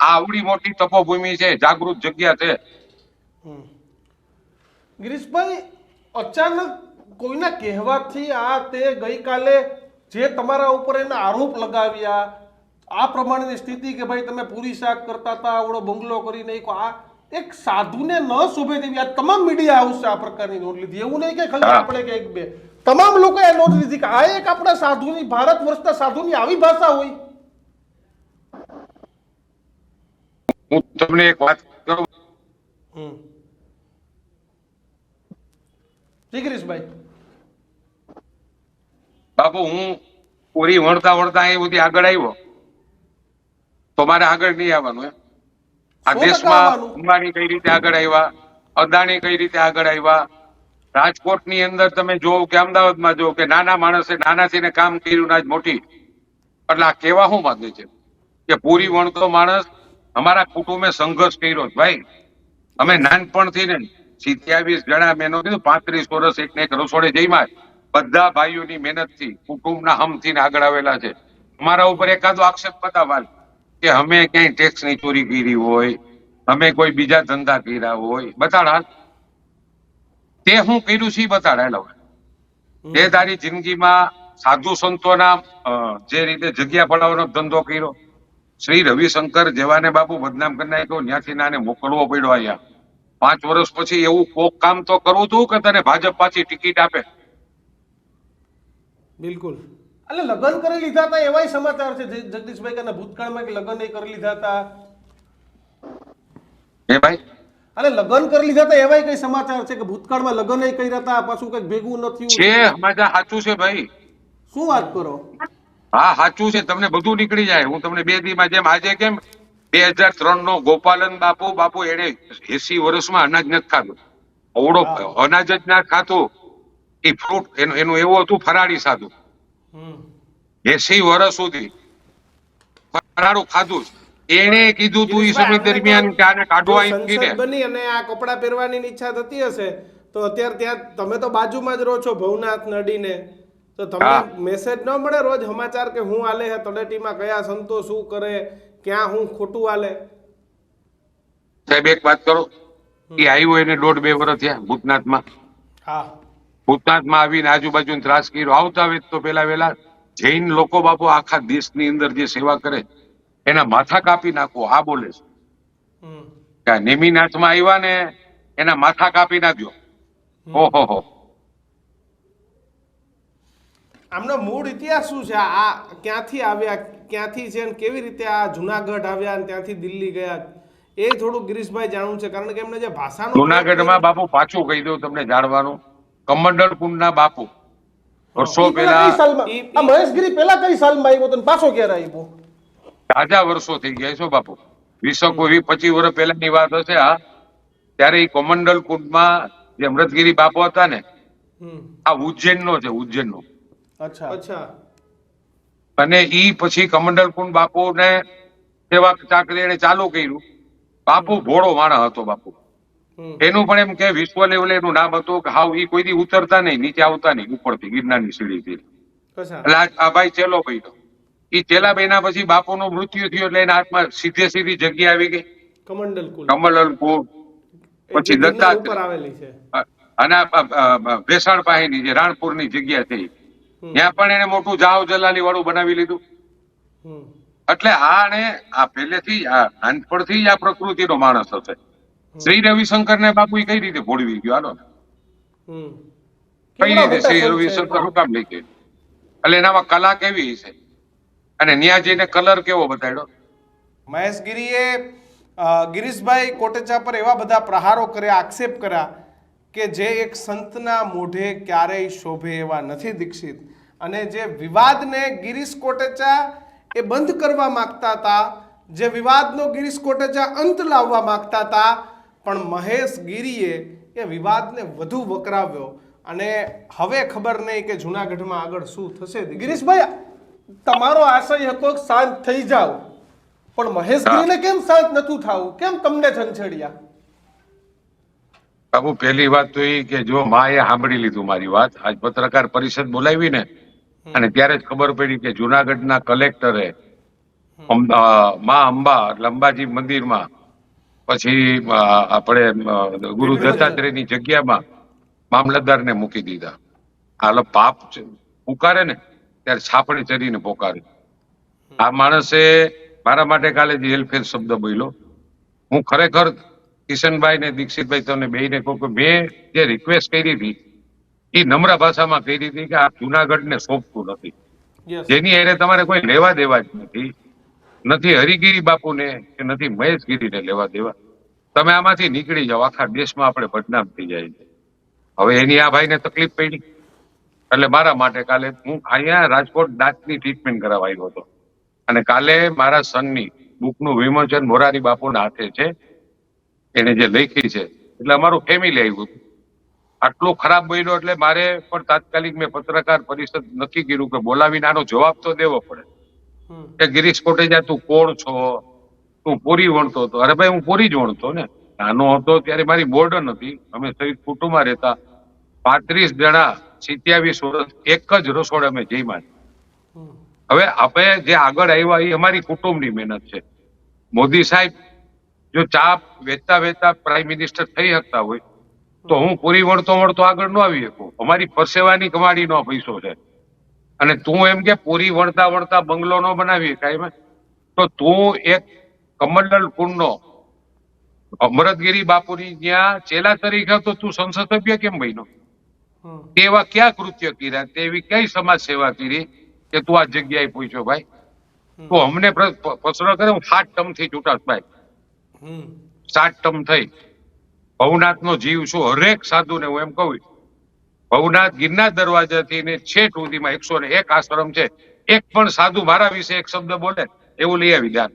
આ આવડી મોટી તપોભૂમિ છે, જાગૃત જગ્યા છે. હમ. ગિરીશભાઈ, અચાનક કોઈના કહેવાથી આ તે ગઈકાલે જે તમારા ઉપર એના આરોપ લગાવ્યા, આ પ્રમાણેની સ્થિતિ કે ભાઈ તમે પૂરી શાક કરતા હતા, આવડો બંગલો કરી નાખ્યો, આ એક સાધુને ન શોભે તેવી આ તમામ મીડિયા હાઉસે આ પ્રકારની નોંધ લીધી. એવું નહીં કે ખાલી આપણે કે એક બે, તમામ લોકોએ નોંધ લીધી કે આ એક આપણા સાધુની, ભારત વર્ષના સાધુની આવી ભાષા હોય. હું તમને એક વાત કરું. હમ. જી ગિરીશભાઈ. બાપુ, હું પૂરી વણતા વણતા અહીં સુધી આગળ આવ્યો તો મારે આગળ નહીં આવવાનું એમ. આ 100% દેશમાં આવવાનું. અંબાણી કઈ રીતે આગળ આવ્યા, અદાણી કઈ રીતે આગળ આવ્યા, રાજકોટની અંદર તમે જોવો કે અમદાવાદમાં જોવો કે નાના માણસે નાનાથી ને કામ કર્યું ને આજ મોટી. એટલે આ કેવા શું માંગે છે કે પૂરી વણતો માણસ? અમારા કુટુંબે સંઘર્ષ કર્યો છે ભાઈ. અમે નાનપણથી ને 27 જણા, મેં કીધું 35 વર્ષ એક ને એક રસોડે જઈમાં બધા ભાઈઓની મહેનતથી, કુટુંબના હમથી ને આગળ આવેલા છે. અમારા ઉપર એકાદો આક્ષેપ બતાવવા કે અમે ક્યાંય ટેક્સ ની ચોરી કરી હોય, અમે કોઈ બીજા ધંધા કર્યા હોય, બતાડા. તે હું કર્યું છે બતાડા. તે તારી જિંદગીમાં સાધુ સંતોના જે રીતે જગ્યા પડાવવાનો ધંધો કર્યો, શ્રી રવિશંકર જેવાને બાપુ બદનામ કરી નાખ્યો, ત્યાંથી નાને મોકલવો પડ્યો અહીંયા. 5 વર્ષ પછી એવું કોક કામ તો કરવું હતું કે તને ભાજપ પાછી ટિકિટ આપે. બિલકુલ. એટલે લગ્ન કરી લીધા હતા એવાય સમાચાર છે જગદીશભાઈ કે ભૂતકાળમાં કે લગ્ન એ કરી લીધા હતા. હે ભાઈ, અરે લગ્ન કરી લીધા હતા એવાય કઈ સમાચાર છે કે ભૂતકાળમાં લગ્ન એ કર્યા હતા, પાછું કઈક ભેગું ન થયું છે સમાચાર સાચું છે ભાઈ. શું વાત કરો? હા સાચું છે, તમને બધું નીકળી જાય. હું તમને 2 દીમાં, જેમ આજે કેમ 2003 નો ગોપાલન બાપુ એને 80 વર્ષમાં અનાજ નથી ખાધું, અવડો અનાજ જ ના ખાતું. એ ફ્રૂટ એનું એવું હતું, ફરાળી સાધુ. હમ. 80 વર્ષ સુધી ફરાળું ખાધું જ. એને કીધું તું એ સમય દરમિયાન કે આને કાઢવા જો અહીંથી ને. સંસદ બની અને આ કપડાં પહેરવાની ઈચ્છા થતી હશે તો અત્યારે ત્યાં તમે તો બાજુમાં જ રહો છો ભવનાથ નડીને, તો હા. તમને મેસેજ ન મળે રોજ સમાચાર કે હું હાલે હે તળેટીમાં, કયા સંતો શું કરે, ક્યાં હું ખોટું હાલે? સાહેબ એક વાત કરો, એ આવ્યો એને 1.5-2 વર્ષ થયા ભૂતનાથમાં. હા. ભૂતનાથમાં આવીને આજુબાજુ ત્રાસ કર્યો. આવતા વેત તો પેલા વેલા જૈન લોકો બાપુ આખા દેશની અંદર જે સેવા કરે એના માથા કાપી નાખો, આ બોલે છે. હમ. કે આ નેમિનાથમાં આવ્યા ને એના માથા કાપી નાખ્યો. ઓહો. આમનો મૂળ ઇતિહાસ શું છે? આ ક્યાંથી આવ્યા, ક્યાંથી છે, અને કેવી રીતે આ જુનાગઢ આવ્યા અને ત્યાંથી દિલ્હી ગયા, એ થોડું ગિરીશભાઈ જાણવું છે. કારણ કે એમને જે ભાષાનો જુનાગઢમાં બાપુ પાછું કહી દઉં તમને જાણવાનું, કમંડળ કુંડના બાપુ વર્ષો ઈ પેલા કઈ પહેલા, સાલમાં? આ મહેશગીરી પેલા કઈ સાલમાં આવ્યો તો ને પાછો ક્યારે આવ્યો? તાજા વર્ષો થઈ ગયા છો બાપુ. 20-25 વર્ષ પહેલાની વાત હશે આ. ત્યારે એ કમંડલ કુંડમાં જે અમૃતગીરી બાપુ હતા ને, હમ. આ ઉજ્જૈનનો છે, ઉજ્જૈનનો. અચ્છા. અચ્છા. અને ઈ પછી કમંડલ કુંડ બાપુને સેવા ચાકરી એને ચાલુ કર્યું. બાપુ ભોળો માણસ હતો બાપુ. હમ. એનું પણ એમ કે વિશ્વ લેવલે એનું નામ હતું કે હાવ ઈ કોઈ દી ઉતરતા નહીં, નીચે આવતા નહીં ઉપરથી ગિરનારની સીડીથી. અચ્છા. એટલે આ ભાઈ ચેલો બન્યો. ઈ ચેલા બન્યા પછી બાપુનું મૃત્યુ થયું એટલે એના હાથમાં સીધે સીધી જગ્યા આવી ગઈ. કમંડલ કુલ કમલલ કુંડ, એ જે પછી ગિરનાર દત્તાત્રેય ઉપર આવેલી છે. અને ભેસાણ પાસેની જે રાણપુરની જગ્યા થઈ ત્યાં પણ એને મોટું જાવ જલાલી વાળું બનાવી લીધું. હમ. એટલે આ પહેલેથી નાનપણથી જ આ પ્રકૃતિનો માણસ હશે. શ્રી રવિશંકર ને બાપુ કઈ રીતે ભોળવી ગયો હાલો હમ. કઈ કેવડા રીતે મોટા શ્રી સંત છે રવિશંકર શું કામ લઈ ગયો એટલે એનામાં કલા કેવી છે અને ન્યા જઈને કલર કેવો બતાડ્યો. મહેશગીરીએ ગિરીશભાઈ કોટેચા પર એવા બધા પ્રહારો કર્યા, આક્ષેપ કર્યા કે જે એક સંતના મોઢે ક્યારેય શોભે એવા નથી દીક્ષિત. અને જે વિવાદને ગિરીશ કોટેચા એ બંધ કરવા માંગતા હતા, જે વિવાદનો ગિરીશ કોટેચા અંત લાવવા માંગતા હતા, પણ મહેશગીરીએ એ વિવાદને વધુ વકરાવ્યો. અને હવે ખબર નહીં કે જૂનાગઢમાં આગળ શું થશે. ગિરીશભાઈ, તમારો આશય હતો કે શાંત થઈ જાવ, પણ મહેશગીરીને કેમ શાંત નતું થવું? કેમ તમને છંછેડ્યા? બાબુ પહેલી વાત તો એ કે જો માએ સાંભળી લીધું મારી વાત, આજ પત્રકાર પરિષદ બોલાવી ને અને ત્યારે જ ખબર પડી કે જુનાગઢના કલેક્ટરે મા અંબા એટલે અંબાજી મંદિરમાં પછી આપણે ગુરુ દત્તાત્રેયની જગ્યામાં મામલતદારને મૂકી દીધા. હાલ પાપ પુકારે ને ત્યારે છાપડી ચડીને પોકારે. આ માણસે મારા માટે કાલે જે હેલફેર શબ્દ બોલ્યો, હું ખરેખર કિશનભાઈ ને દીક્ષિતભાઈ તમને બેયને કહું કે મેં જે રિક્વેસ્ટ કરી હતી એ નમ્ર ભાષામાં કરી હતી કે આ જુનાગઢને સોંપતું નથી, જેની હારે તમારે કોઈ લેવા દેવા જ નથી. નથી હરિગીરી બાપુને કે નથી મહેશગીરીને લેવા દેવા. તમે આમાંથી નીકળી જાઓ, આખા દેશમાં આપણે બદનામ થઈ જાય. હવે એની આ ભાઈને તકલીફ પડી એટલે મારા માટે કાલે હું અહીંયા રાજકોટ દાંતની ટ્રીટમેન્ટ કરાવવા આવ્યો હતો અને કાલે મારા સનની બુકનું વિમોચન મોરારી બાપુના હાથે છે, એને જે લખી છે એટલે અમારું ફેમિલી આવ્યું હતું. આટલું ખરાબ બોલ્યો એટલે મારે પણ તાત્કાલિક મેં પત્રકાર પરિષદ નક્કી કર્યું કે બોલાવીને આનો જવાબ તો દેવો પડે કે ગિરીશ કોટેચા તું કોણ છો, તું પૂરી વણતો હતો. અરે ભાઈ હું પૂરી જ વણતો ને, નાનો હતો ત્યારે મારી બોર્ડર હતી, અમે સહિત કુટુંબમાં રહેતા, 35 જણા 27 વર્ષ એક જ રસોડે અમે જઈમાં. હવે આપણે જે આગળ આવ્યા એ અમારી કુટુંબની મહેનત છે. મોદી સાહેબ જો ચા વેચતા વેચતા પ્રાઇમ મિનિસ્ટર થઈ શકતા હોય તો હું પૂરી વણતો આગળ ન આવી શકું. અમારી પરસેવાની કમાડીનો પૈસો છે. અને તું એમ કે પૂરી વણતા વણતા બંગલો નો બનાવી શકાય તો તું એક કમંડલ કુંડનો અમરતગીરી બાપુની જ્યાં ચેલા તરીકે તો તું સંસદ સભ્ય કેમ બન્યો? તેવા ક્યાં કૃત્ય કર્યા, તેવી કઈ સમાજ સેવા કરી કે તું આ જગ્યાએ પહોંચ્યો? ભાઈ તું અમને પ્રશ્ન કરે, હું 7 ટર્મથી ચૂંટાશ ભાઈ, 7 ટર્મ થઈ. ભવનાથનો જીવ છું, હરેક સાધુને હું એમ કહું, ભવનાથ ગિરનાર દરવાજાથી ને છેક સુધીમાં 101 આશ્રમ છે, એક પણ સાધુ મારા વિશે એક શબ્દ બોલે એવું લઈ આવી દે.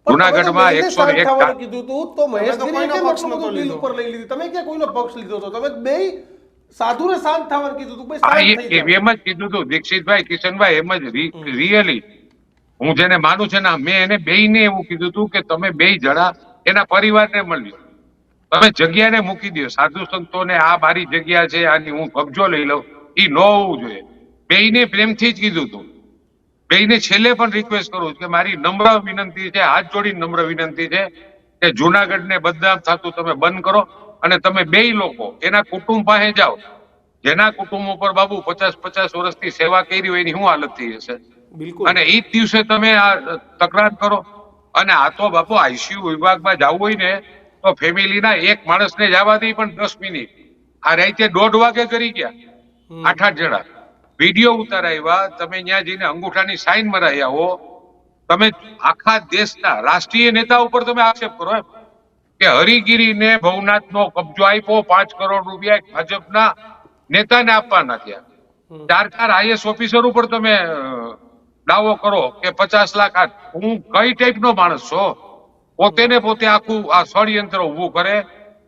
જુનાગઢમાં 101 કીધું તું તો મહેશગીરીએ કેમ આટલું બધું દિલ ઉપર લઈ લીધી? તમે ક્યાં કોઈનો પક્ષ લીધો હતો? તમે બે સાધુને શાંત થવાનું કીધું તું, ભાઈ શાંત થઈ જાઓ. એમ જ કીધું તું દીક્ષિતભાઈ, કિશનભાઈ, એમ જ રિયલી હું જેને માનું છે ને, મેં એને બેયને એવું કીધું તું કે તમે બે જણા એના પરિવારને મળ્યો, તમે જગ્યાને મૂકી દો. સાધુ સંતોને આ મારી જગ્યા છે, આની હું કબજો લઈ લઉં, એ ન હોવું જોઈએ. બેયને પ્રેમથી જ કીધું તું. બેયને છેલ્લે પણ રિક્વેસ્ટ કરું કે મારી નમ્ર વિનંતી છે, હાથ જોડીને નમ્ર વિનંતી છે કે જુનાગઢને બદનામ થતું તમે બંધ કરો અને તમે બેય લોકો એના કુટુંબ પાસે જાઓ. જેના કુટુંબ ઉપર બાબુ 50 વર્ષથી સેવા કરી હોય એની શું હાલત થઈ હશે? અને એ જ દિવસે તમે આ તકરાર કરો. અને આ તો બાપુ આઈસીયુ વિભાગમાં જવું હોય ને તો ફેમિલીના એક માણસને જવા દે પણ 10 મિનિટ. આ રાતે 1:30 વાગે કરી ગયા 8 જણા, વિડીયો ઉતારાવ્યા, તમે ત્યાં જઈને અંગૂઠાની સાઈન મરાઈ આવો. તમે આખા દેશના રાષ્ટ્રીય નેતા ઉપર તમે આક્ષેપ કરો એમ કે હરિગીરીને ભવનાથનો કબજો આપ્યો, 5 કરોડ રૂપિયા ભાજપના નેતાને આપવાના થયા. 4 આઈએસ ઓફિસર ઉપર તમે દાવો કરો કે 50 લાખ. હું કઈ ટાઈપનો માણસ છો? પોતે ને પોતે આખું આ ષડયંત્ર ઉભું કરે,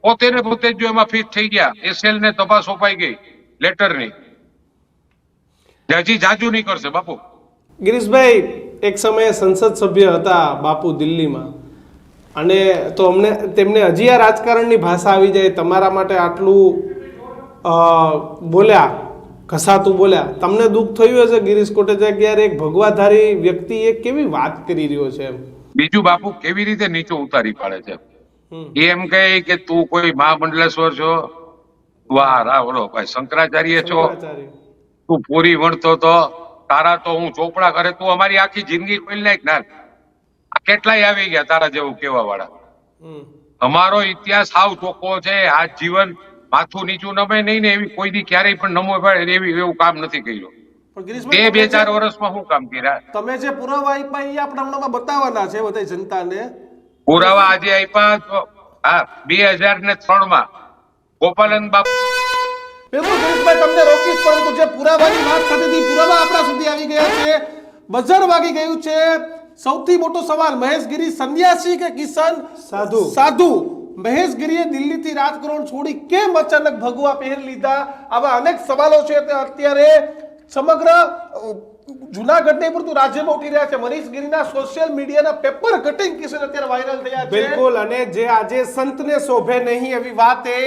પોતે ને પોતે જો એમાં ફિટ થઈ ગયા. એસએલ ને તપાસ સોંપાઈ ગઈ લેટરની, હજી જાજુ નહીં કરશે બાપુ. ગિરીશભાઈ એક સમયે સંસદ સભ્ય હતા બાપુ દિલ્હીમાં, અને તો તેમને હજી આ રાજકારણની ભાષા આવી જાય, તમારા માટે આટલું બોલ્યા, ઘસાતું બોલ્યા. તમને દુઃખ થયું હશે ગિરીશ કોટેચા કે યાર એક ભગવાધારી વ્યક્તિ એ કેવી વાત કરી રહ્યો છે એમ? બીજું બાપુ કેવી રીતે નીચો ઉતારી પાડે છે. હમ. એ એમ કહે કે તું કોઈ મહામંડલેશ્વર છો, વાહ રા ઓલો ભાઈ શંકરાચાર્ય છો, શંકરાચાર્ય. તું પૂરી વણતો તો, તારા તો હું ચોપડા કરે, તું અમારી આખી જિંદગી ખોલી નાખ ના. આ કેટલાય આવી ગયા તારા જેવું કેવા વાળા. હમ. અમારો ઇતિહાસ સાવ ચોખ્ખો છે. આ જીવન માથું નીચું નમે નહીં ને એવી કોઈ દી ક્યારેય પણ નમો પડે એવી એવું કામ નથી કર્યું. પણ તે ગિરીશભાઈ, બે તમે ચાર જે- વર્ષમાં શું કામ કર્યા? તમે જે પુરાવા આપ્યા એ આપણે હમણાં બતાવવાના છે બધી જનતાને. પુરાવા આજે આપ્યા તો હા 2003 માં ગોપાલન બાપુ બિલકુલ ગિરીશભાઈ, તમને રોકીશ, પરંતુ જે પુરાવાની વાત થતી હતી, પુરાવા આપણા સુધી આવી ગયા છે. બજાર વાગી ગયું છે. સૌથી મોટો સવાલ, મહેશગીરી સંન્યાસી કે કિશન સાધુ? મહેશગીરીએ દિલ્હીથી રાજકારણ છોડી કેમ અચાનક ભગવા પહેરી લીધા? આવા અનેક સવાલો છે તે અત્યારે સમગ્ર જુનાગઢને પૂરતું રાજ્યમાં ઉઠી રહ્યા છે. મહેશગીરીના સોશિયલ મીડિયાના પેપર કટિંગ કિસ્સે અત્યારે વાયરલ થયા છે. બિલકુલ. અને જે આજે સંતને શોભે નહીં એવી વાત એ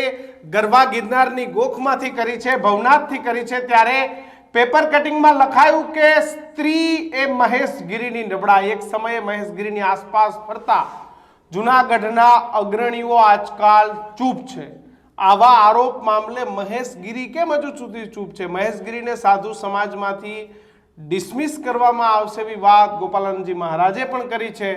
ગરવા ગિરનારની ગોખમાંથી કરી છે, ભવનાથથી કરી છે. ત્યારે પેપર કટિંગમાં લખાયું કે સ્ત્રી એ મહેશગીરીની નબળાઈ. એક સમયે મહેશગીરીની આસપાસ ફરતા જુનાગઢના અગ્રણીઓ આજકાલ ચૂપ છે. આવા આરોપ મામલે મહેશગીરી કેમ હજુ સુધી ચૂપ છે? મહેશગીરીને સાધુ સમાજમાંથી ડિસમિસ કરવામાં આવશે એવી વાત ગોપાલનજી મહારાજે પણ કરી છે.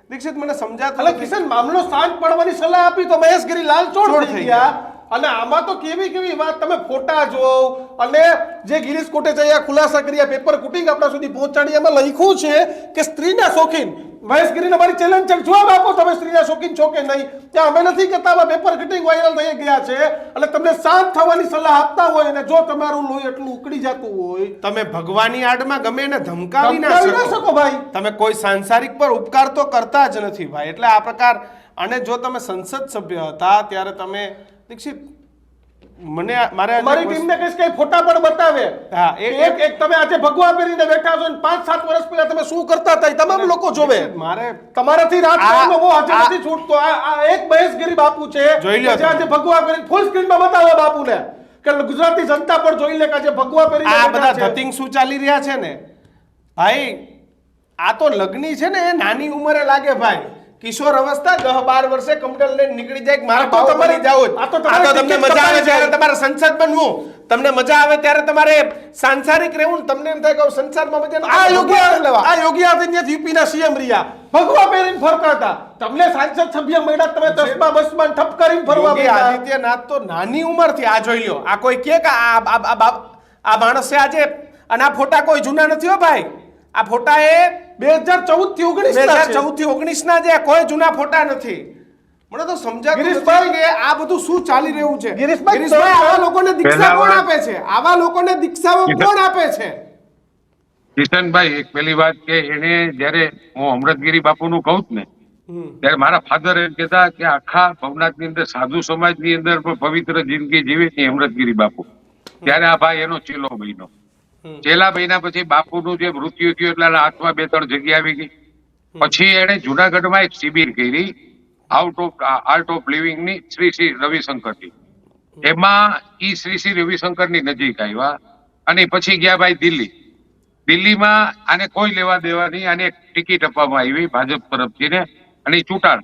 દીક્ષિત, મને સમજાતું એટલે નથી. કિશન, મામલો શાંત પડવાની સલાહ આપી તો મહેશગીરી લાલચોળ થઈ ગયા. અને આમાં તો કેવી કેવી વાત, તમે ફોટા જોવ અને જે ગિરીશ કોટેચાએ ખુલાસા કર્યા, પેપર કુટિંગ આપણા સુધી પહોંચાડી, એમાં લખ્યું છે કે સ્ત્રીના શોખીન. મહેશગીરીને મારી ચેલેન્જ છે, જવાબ આપો તમે સ્ત્રીના શોખીન છો કે નહીં. ત્યાં અમે નથી કહેતા, આમાં પેપર કટિંગ વાયરલ થઈ ગયા છે. એટલે તમને શાંત થવાની સલાહ આપતા હોય અને જો તમારું લોહી એટલું ઉકળી જતું હોય, તમે ભગવાનની આડમાં ગમે એને ધમકાવી ના ધમકાવી ના શકો. શકો ભાઈ. તમે કોઈ સાંસારિક પર ઉપકાર તો કરતા જ નથી ભાઈ. એટલે આ પ્રકાર, અને જો તમે સંસદ સભ્ય હતા ત્યારે તમે દીક્ષિત, મને મારે આજે મારી એક ટીમને કહીશ કે ફોટા પણ બતાવે. હા, એક તમે આજે ભગવા પહેરીને બેઠા છો ને 5-7 વર્ષ પહેલા તમે શું કરતા હતા એ તમામ લોકો જોવે. મારે તમારાથી રાજકારણનો બહુ આજે આ- નથી છૂટતો. આ એક મહેશગીરી બાપુ છે જોઈ લ્યો કે જે આજે ભગવા પહેરીને ફૂલ સ્ક્રીનમાં બતાવે બાપુને કે ગુજરાતની જનતા પણ જોઈ લે કે આજે ભગવા પહેરીને આ બેઠા બધા છે. ધતિંગ શું ચાલી રહ્યા છે ને ભાઈ, આ તો લગ્ની છે ને એ નાની ઉંમરે લાગે ભાઈ. કિશોર અવસ્થા 10-12 વર્ષે કમડલ લઈને નીકળી જાય કે મારે આ તો બાવો તમારી- બની જાવું જ. આ તો આ તમારી તો તમને ticket મજા આવે કપાઈ ત્યારે જાય. તમારે સંસદ બનવું, તમને મજા આવે ત્યારે તમારે સાંસારિક રહેવું, તમને એમ થાય કે સંસારમાં મજા નથી. આ યોગી ભગવાન લેવા. આ યોગી આદિત્યનાથ યુપીના સીએમ રહ્યા, ભગવા પહેરીને ફરતા હતા. તમને સાંસદ સભ્ય મળ્યા, તમે ચશ્મા બસમાં ઠપ કરીને ફરવા યોગી માંડ્યા. આદિત્યનાથ તો નાની ઉંમરથી, આ જોઈ લ્યો, આ કોઈ કે આ માણસે આજે, અને આ ફોટા કોઈ જૂના નથી હો ભાઈ. આ ફોટા એ 2014 થી 19 ના છે. 2014 થી 19 ના જે કોઈ જૂના ફોટા નથી. મને તો સમજાતું ગિરીશભાઈ, નથી કે આ બધું શું ચાલી રહ્યું છે. ગિરીશભાઈ, ગિરીશભાઈ, આવા લોકોને દીક્ષા પહેલા કોણ વાત- આપે છે? આવા લોકોને દીક્ષાઓ કોણ આપે છે? કિશનભાઈ એક પેલી વાત કે એને જયારે હું અમૃતગીરી બાપુનું કહું છું ને ત્યારે મારા ફાધર એમ કહેતા કે આખા ભવનાથની અંદર સાધુ સમાજની અંદર પણ પવિત્ર જિંદગી જીવી છે અમૃતગીરી બાપુ. ત્યારે આ ભાઈ એનો ચેલો બન્યો. ચેલા બન્યા પછી બાપુનું જે મૃત્યુ થયું એટલે એના હાથમાં 2-3 જગ્યા આવી ગઈ. પછી એણે જુનાગઢમાં એક શિબિર કરી આર્ટ ઓફ લિવિંગ ની શ્રી રવિશંકરની. એમાં ઈ શ્રી રવિશંકરની નજીક આવ્યા અને પછી ગયા ભાઈ દિલ્હી. દિલ્હીમાં આને કોઈ લેવા દેવા નહીં, આને એક ટિકિટ આપવામાં આવી ભાજપ તરફથી ને, અને ઈ ચૂંટાણ.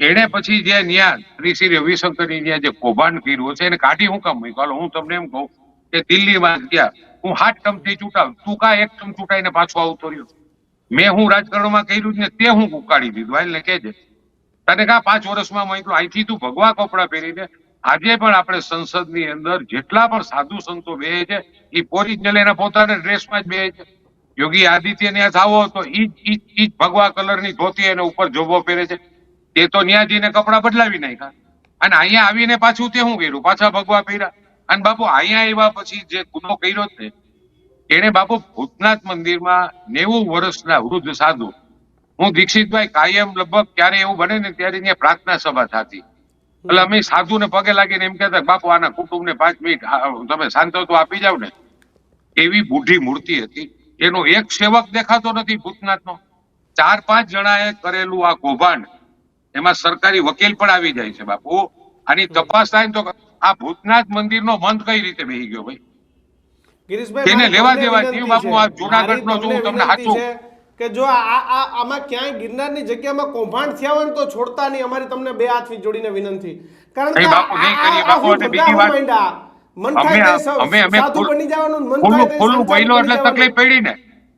એને પછી જે ન્યા શ્રી રવિશંકરની ન્યા જે કૌભાંડ કર્યું છે એને કાઢી હું કામ મૂક્યું? હાલો હું તમને એમ કહું કે દિલ્હીમાં ગયા હું 7 ટર્મથી ચૂંટાવ, તું કા 1 ટર્મ ચૂંટાઈને પાછો આવતો રહ્યો? મેં હું રાજકારણમાં કર્યું જ ને તે હું ઉકાળી દીધું, એટલે કહેજે તને કા 5 વર્ષમાં મોકલું? અહીંથી તું ભગવા કપડા પહેરીને આજે પણ આપણે સંસદની અંદર જેટલા પણ સાધુ સંતો બેહે છે એ ઓરિજિનલ એના પોતાના ડ્રેસમાં જ બેહે છે. યોગી આદિત્યને આવો તો ઈ ભગવા કલરની ધોતી અને ઉપર જોબો પહેરે છે. તે તો ન્યા જઈને કપડા બદલાવી નાખ્યા અને અહીંયા આવીને પાછું તે શું કર્યું? પાછા ભગવા પહેર્યા. અને બાપુ અહીંયા આવ્યા પછી જે ગુનો કર્યો છે એને બાપુ ભૂતનાથ મંદિરમાં 90 વર્ષના વૃદ્ધ સાધુ, હું દીક્ષિતભાઈ કાયમ લગભગ ક્યારે એવું બને ને ત્યારે ત્યાં પ્રાર્થના સભા થતી, એટલે અમે સાધુને પગે લાગીને એમ કહેતા બાપુ આના કુટુંબને 5 મિનિટ તમે સાંત્વતો આપી જાવ ને. એવી બુઢી મૂર્તિ હતી. એનો એક સેવક દેખાતો નથી ભૂતનાથનો. 4-5 જણાએ કરેલું આ કૌભાંડ, એમાં સરકારી વકીલ પણ આવી જાય છે બાપુ. આની તપાસ થાય ને તો આ ભૂતનાથ મંદિરનો બંધ કઈ રીતે બેહી ગયો ભાઈ? ગિરીશભાઈ, તેને મારી લેવા તમને દેવા વિનંતી થયું બાપુ. છે. આ જૂનાગઢનો મારી જો હું તમને વિનંતી સાચું છે. કે જો આમાં ક્યાંય ગિરનારની જગ્યામાં કૌભાંડ થયા હોય ને તો છોડતા નહીં. અમારી તમને બે હાથ જોડીને વિનંતી. કારણ કે નહીં બાપુ, નહીં કરીએ બાપુ. અને બીજી વાત, મન થાય અમે સાધુ બની જવાનું, મન થાય તે ખુલ્લું સંસારી બોલ્યો બની એટલે જવાનું. તકલીફ પડી ને.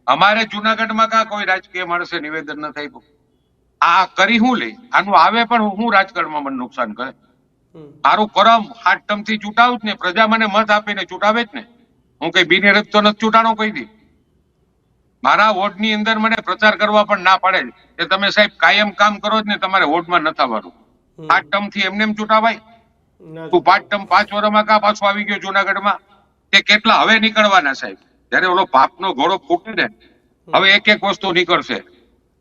અમારે જુનાગઢમાં કા કોઈ રાજકીય માણસે નિવેદન ન થયું. આ કરી હું લે, આનું આવે પણ હું રાજકારણમાં મને નુકસાન કરે. મારું કરમ હાથ થી ચૂંટાવું જ ને, પ્રજા મને મત આપીને ચૂંટાવે જ ને. હું કઈ બિનહરીફ તો નથી ચૂંટાણો કોઈ દી. મારા વોર્ડની અંદર મને પ્રચાર કરવા પણ ના પાડે છે કે તમે સાહેબ કાયમ કામ કરો જ ને, તમારે વોર્ડમાં ન થવાનું. 5 ટર્મ થી એમને એમ ચૂંટાવાય? તું 5 ટર્મ 5 વર્ષમાં કા પાછો આવી ગયો જુનાગઢમાં? તે કેટલા હવે નીકળવાના સાહેબ? જયારે ઓલો પાપનો ઘોડો ફૂટે ને, હવે એક એક વસ્તુ નીકળશે.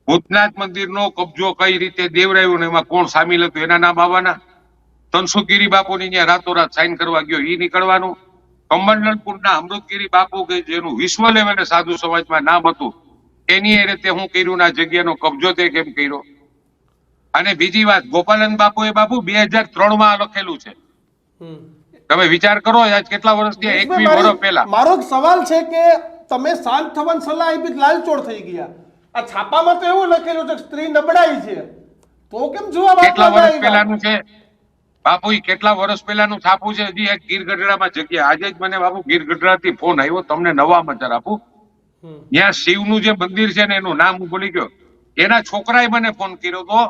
ભૂતનાથ મંદિરનો કબજો કઈ રીતે દેવરાયું ને એમાં કોણ સામેલ હતું એના નામ આવવાના. તનસુખગીરી બાપુની ત્યાં રાતોરાત સાઇન કરવા ગયો એ નીકળવાનું. કમંડલપુરના અમૃતગીરી બાપુ કે જેનું વિશ્વ લેવલે સાધુ સમાજમાં નામ હતું, એની એ રીતે હું કર્યું ના જગ્યાનો કબજો તે કેમ કર્યો. અને બીજી વાત, ગોપાલન બાપુએ બાપુ 2003 માં લખેલું છે. તમે વિચાર કરો, આજ કેટલા વર્ષ થયા? 21 વર્ષ પહેલા. મારો એક સવાલ છે કે તમે શાંત થવાની સલાહ આપી, લાલચોળ થઈ ગયા. આ છાપામાં તો એવું લખેલું છે કે સ્ત્રી નબળાઈ છે, તો કેમ જવાબ કેટલા આપવા વર્ષ જાય? પહેલાનું છે બાપુ? ઈ કેટલા વર્ષ પહેલાનું છાપું છે. હજી એક ગીર ગઢડામાં જગ્યા, આજે જ મને બાપુ ગીર ગઢડાથી ફોન આવ્યો, તમને નવા સમાચાર આપું. ત્યાં શિવનું જે મંદિર છે ને, એનું નામ હું ભૂલી ગયો. એના છોકરાએ મને ફોન કર્યો હતો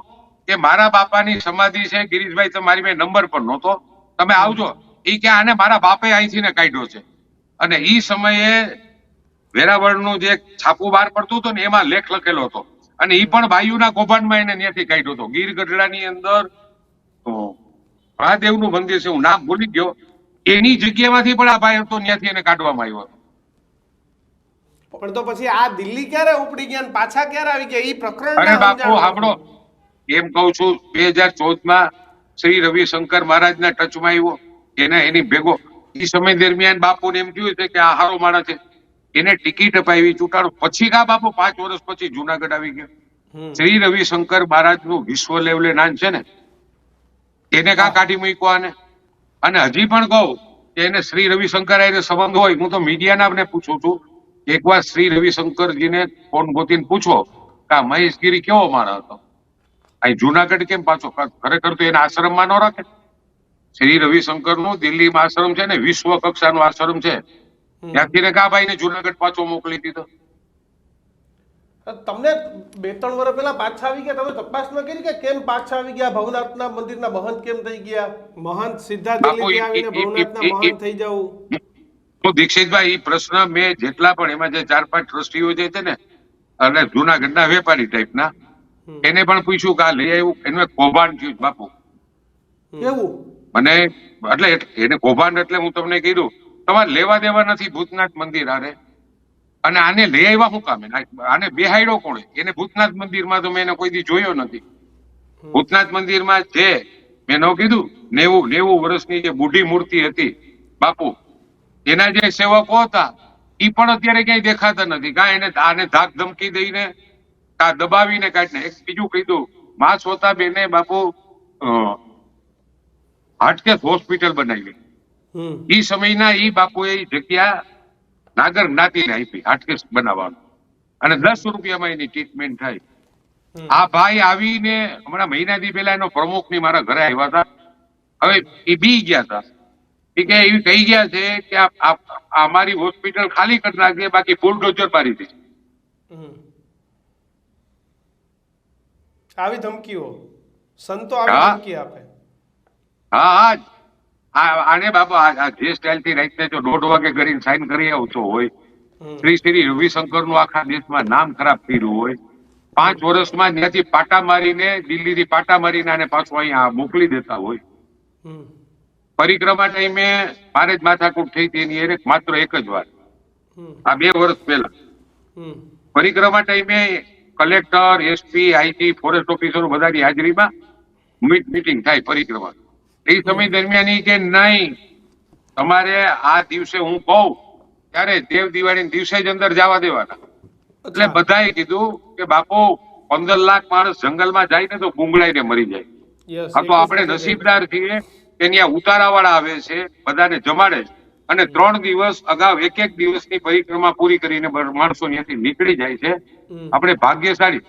કે મારા બાપાની સમાધિ છે ગિરીશભાઈ, તમારી મેં નંબર પણ નહોતો, તમે આવજો. ઈ કે આને મારા બાપે અહીંથી ને કાઢ્યો છે. અને ઈ સમયે વેરાવળનું જે છાપું બહાર પડતું હતું ને, એમાં લેખ લખેલો હતો. અને ઈ પણ બાયુના કૌભાંડમાં એને ત્યાંથી કાઢ્યો હતો. ગીર ગઢડાની અંદર મહાદેવનું મંદિર છે, હું નામ ભૂલી ગયો, એની જગ્યામાંથી પણ આ ભાઈ હતો, ત્યાંથી એને કાઢવામાં આવ્યો હતો. પણ તો પછી આ દિલ્હી ક્યારે ઉપડી ગયા ને પાછા ક્યારે આવી ગયા? ઈ પ્રકરણ અરે બાપુ સાંભળો, એમ કઉ છું, 2014 શ્રી રવિશંકર મહારાજના ટચમાં આવ્યો. એની ભેગો એ સમય દરમિયાન બાપુને એમ થયું છે કે આ હારો માણસ છે, એને ટિકિટ અપાવી, ચૂંટાડો. પછી કા બાપુ 5 વર્ષ પછી જુનાગઢ આવી ગયો. શ્રી રવિશંકર મહારાજનું વિશ્વ લેવલે નામ છે ને, એને કા કાઢી મૂક્યો આને? અને હજી પણ કહું કે એને શ્રી રવિશંકર એને સંબંધ હોય, હું તો મીડિયાના પૂછું છું, એકવાર શ્રી રવિશંકરજીને ફોન ગોતીને પૂછો કે આ મહેશગીરી કેવો માણસ હતો, અહીં જુનાગઢ કેમ પાછો? ખરેખર તો એના આશ્રમમાં ન રાખે. શ્રી રવિશંકરનું દિલ્હીમાં આશ્રમ છે ને, વિશ્વ કક્ષાનો આશ્રમ છે. ત્યાંથી ને કા ભાઈને જુનાગઢ પાછો મોકલી દીધો. તમને 2-3 વર્ષ પહેલા પાછા આવી ગયા, તમે તપાસ ન કરી કે કેમ પાછા આવી ગયા? ભવનાથના મંદિરના મહંત કેમ થઈ ગયા? મહંત સીધા દિલ્હીથી આવીને ભવનાથના મહંત થઈ જવું. તો દીક્ષિતભાઈ, એ પ્રશ્ન મેં જેટલા પણ એમાં જે 4-5 ટ્રસ્ટીઓ જે છે ને, અને જુનાગઢના વેપારી ટાઈપના, એને પણ પૂછ્યું કે આ લઈ આવ્યું, એનું એક કૌભાંડ થયું બાપુ. એવું મને એટલે એને કૌભાંડ એટલે હું તમને કીધું, તમારે લેવા દેવા નથી ભૂતનાથ મંદિર આને. અને આને લઈ આવ્યા શું કામે? આને બેહાડ્યો કોણે? એને ભૂતનાથ મંદિરમાં તો મેં એને કોઈ દી જોયો નથી. ભૂતનાથ મંદિરમાં જે મેં ન કીધું 90 વર્ષની જે બુઢી મૂર્તિ હતી બાપુ, એના જે સેવકો હતા એ પણ અત્યારે ક્યાંય દેખાતા નથી. કા એને આને ધાક ધમકી દઈને કા દબાવીને કાઢીને. એક બીજું કીધું, મા સોતા બેને બાપુ હાટકેશ હોસ્પિટલ બનાવી. ઈ સમયના ઈ બાપુએ ઈ જગ્યા નાગર જ્ઞાતિને આપી હાટકેશ બનાવવાનું, અને 10 રૂપિયામાં એની ટ્રીટમેન્ટ થાય. આ ભાઈ આવીને હમણાં મહિનાથી પહેલા એનો પ્રમુખની મારા ઘરે આવ્યા હતા. હવે એ બી ગયા હતા, એ કે એવી કહી ગયા છે કે અમારી હોસ્પિટલ ખાલી કરી નાખીએ, બાકી બુલડોઝર મારી દે. આવી ધમકીઓ સંતો આવી ધમકી આપે? હા, આને બાપા આ જે સ્ટાઇલ થી રાઈટને જો 1:30 વાગે કરીને સાઈન કરી આવતો હોય, શ્રી રવિશંકર નું આખા દેશમાં નામ ખરાબ કર્યું હોય, 5 વર્ષમાં ત્યાંથી પાટા મારીને, દિલ્હીથી પાટા મારીને આને પાછું અહીંયા મોકલી દેતા હોય. પરિક્રમા ટાઈમે મારે જ માથાકૂટ થઈ હતી એની માત્ર એક જ વાર, આ 2 વર્ષ પહેલા. પરિક્રમા ટાઈમે કલેક્ટર, એસપી, આઈટી, ફોરેસ્ટ ઓફિસરો બધાની હાજરીમાં મીટિંગ થાય પરિક્રમા. એ સમય દરમિયાન કે નહીં, તમારે આ દિવસે હું કહું ત્યારે દેવ દિવાળી દિવસે જ અંદર જવા દેવાના. એટલે બધાએ કીધું કે બાપુ 15 લાખ માણસ જંગલમાં જાય ને તો ગુંગળાઈને મરી જાય. આ તો આપણે નસીબદાર છીએ કે ત્યાં ઉતારા વાળા આવે છે, બધાને જમાડે છે. અને 3 દિવસ અગાઉ એક દિવસની પરિક્રમા પૂરી કરીને માણસો ત્યાંથી નીકળી જાય છે. આપણે ભાગ્યશાળી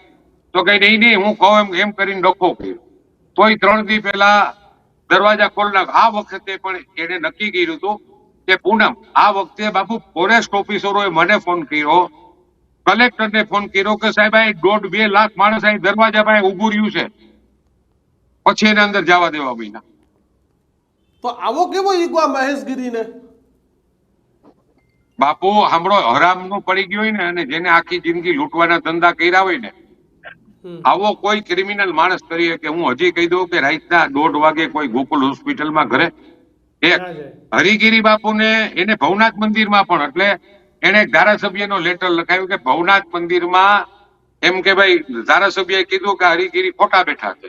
તો કઈ નહીં હું કહું એમ કરીને ડખો કર્યો તોય 3 દી પહેલા દરવાજા ખોલી નાખ. આ વખતે પણ એને નક્કી કર્યું હતું કે પૂનમ આ વખતે બાપુ ફોરેસ્ટ ઓફિસરોએ મને ફોન કર્યો, કલેક્ટરને ફોન કર્યો કે સાહેબ આ 1.5-2 લાખ માણસ અહીં દરવાજા પાસે ઉભું રહ્યું છે, પછી એને અંદર જવા દેવા મહિના. તો આવો કેવો ઈગો આ મહેશગીરીને? બાપુ સાંભળો, હરામનું પડી ગયું હોય ને અને જેને આખી જિંદગી લૂંટવાના ધંધા કર્યા હોય ને આવો કોઈ ક્રિમિનલ માણસ કરીએ કે હું હજી કહી દઉં કે રાતના 1:30 વાગે કોઈ ગોકુલ હોસ્પિટલમાં ઘરે એક હરિગીરી બાપુને એને ભવનાથ મંદિરમાં પણ એટલે એને એક ધારાસભ્યનો લેટર લખાયું કે ભવનાથ મંદિરમાં એમ કે ભાઈ ધારાસભ્યએ કીધું કે હરિગીરી ખોટા બેઠા છે.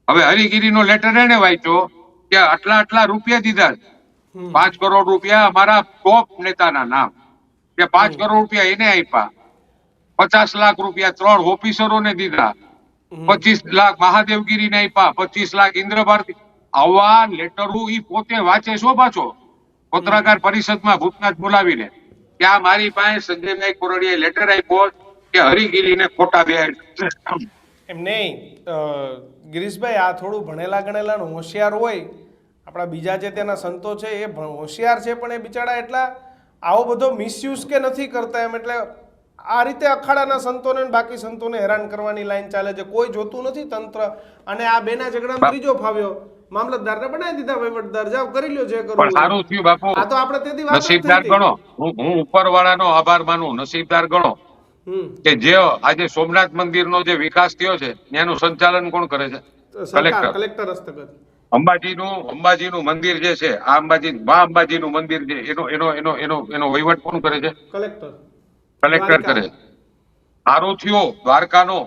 હવે હરિગીરીનો લેટર એને વાંચ્યો કે આટલા રૂપિયા દીધા, 5 કરોડ રૂપિયા અમારા ટોપ નેતાના નામ, કે 5 કરોડ રૂપિયા એને આપ્યા, 50 લાખ રૂપિયા 3 ઓફિસરોને દીધા, 25 લાખ મહાદેવગીરીને આપ્યા, 25 લાખ ઇન્દ્રભારતી. આવા લેટરો ઈ પોતે વાંચે છો પાછો પત્રકાર પરિષદમાં ભૂતનાથ બોલાવીને કે આ મારી પાસે સંજયભાઈ કોરડીએ લેટર આપ્યો કે હરિગીરીને ખોટા બેહાડ. એમ નહીં ગિરીશભાઈ, આ થોડું ભણેલા ગણેલા ને હોશિયાર હોય, આપણા બીજા જે તેના સંતો છે એ હોશિયાર છે, પણ એ બિચારા એટલા આવો બધો મિસયુઝ કે નથી કરતા એમ, એટલે આ રીતે અખાડાના સંતોને ને બાકી સંતોને હેરાન કરવાની લાઈન ચાલે છે. કોઈ જોતું નથી તંત્ર. અને આ બેના ઝઘડામાં ત્રીજો ફાવ્યો, મામલતદારને બનાવી દીધા વહીવટદાર, જાવ કરી લ્યો જે કરવું. પણ સારું થયું બાપુ, આ તો આપણે તેથી વાત નસીબદાર ગણો. હું ઉપરવાળાનો આભાર માનું, નસીબદાર ગણો કે જે આજે સોમનાથ મંદિરનો જે વિકાસ થયો છે એનું સંચાલન કોણ કરે છે? કલેક્ટર હસ્તગત. અંબાજીનું મંદિર જે છે, આ અંબાજીનું મંદિર છે, એનો વહીવટ કોણ કરે છે? કલેક્ટર કરે. સારું થયું દ્વારકાનો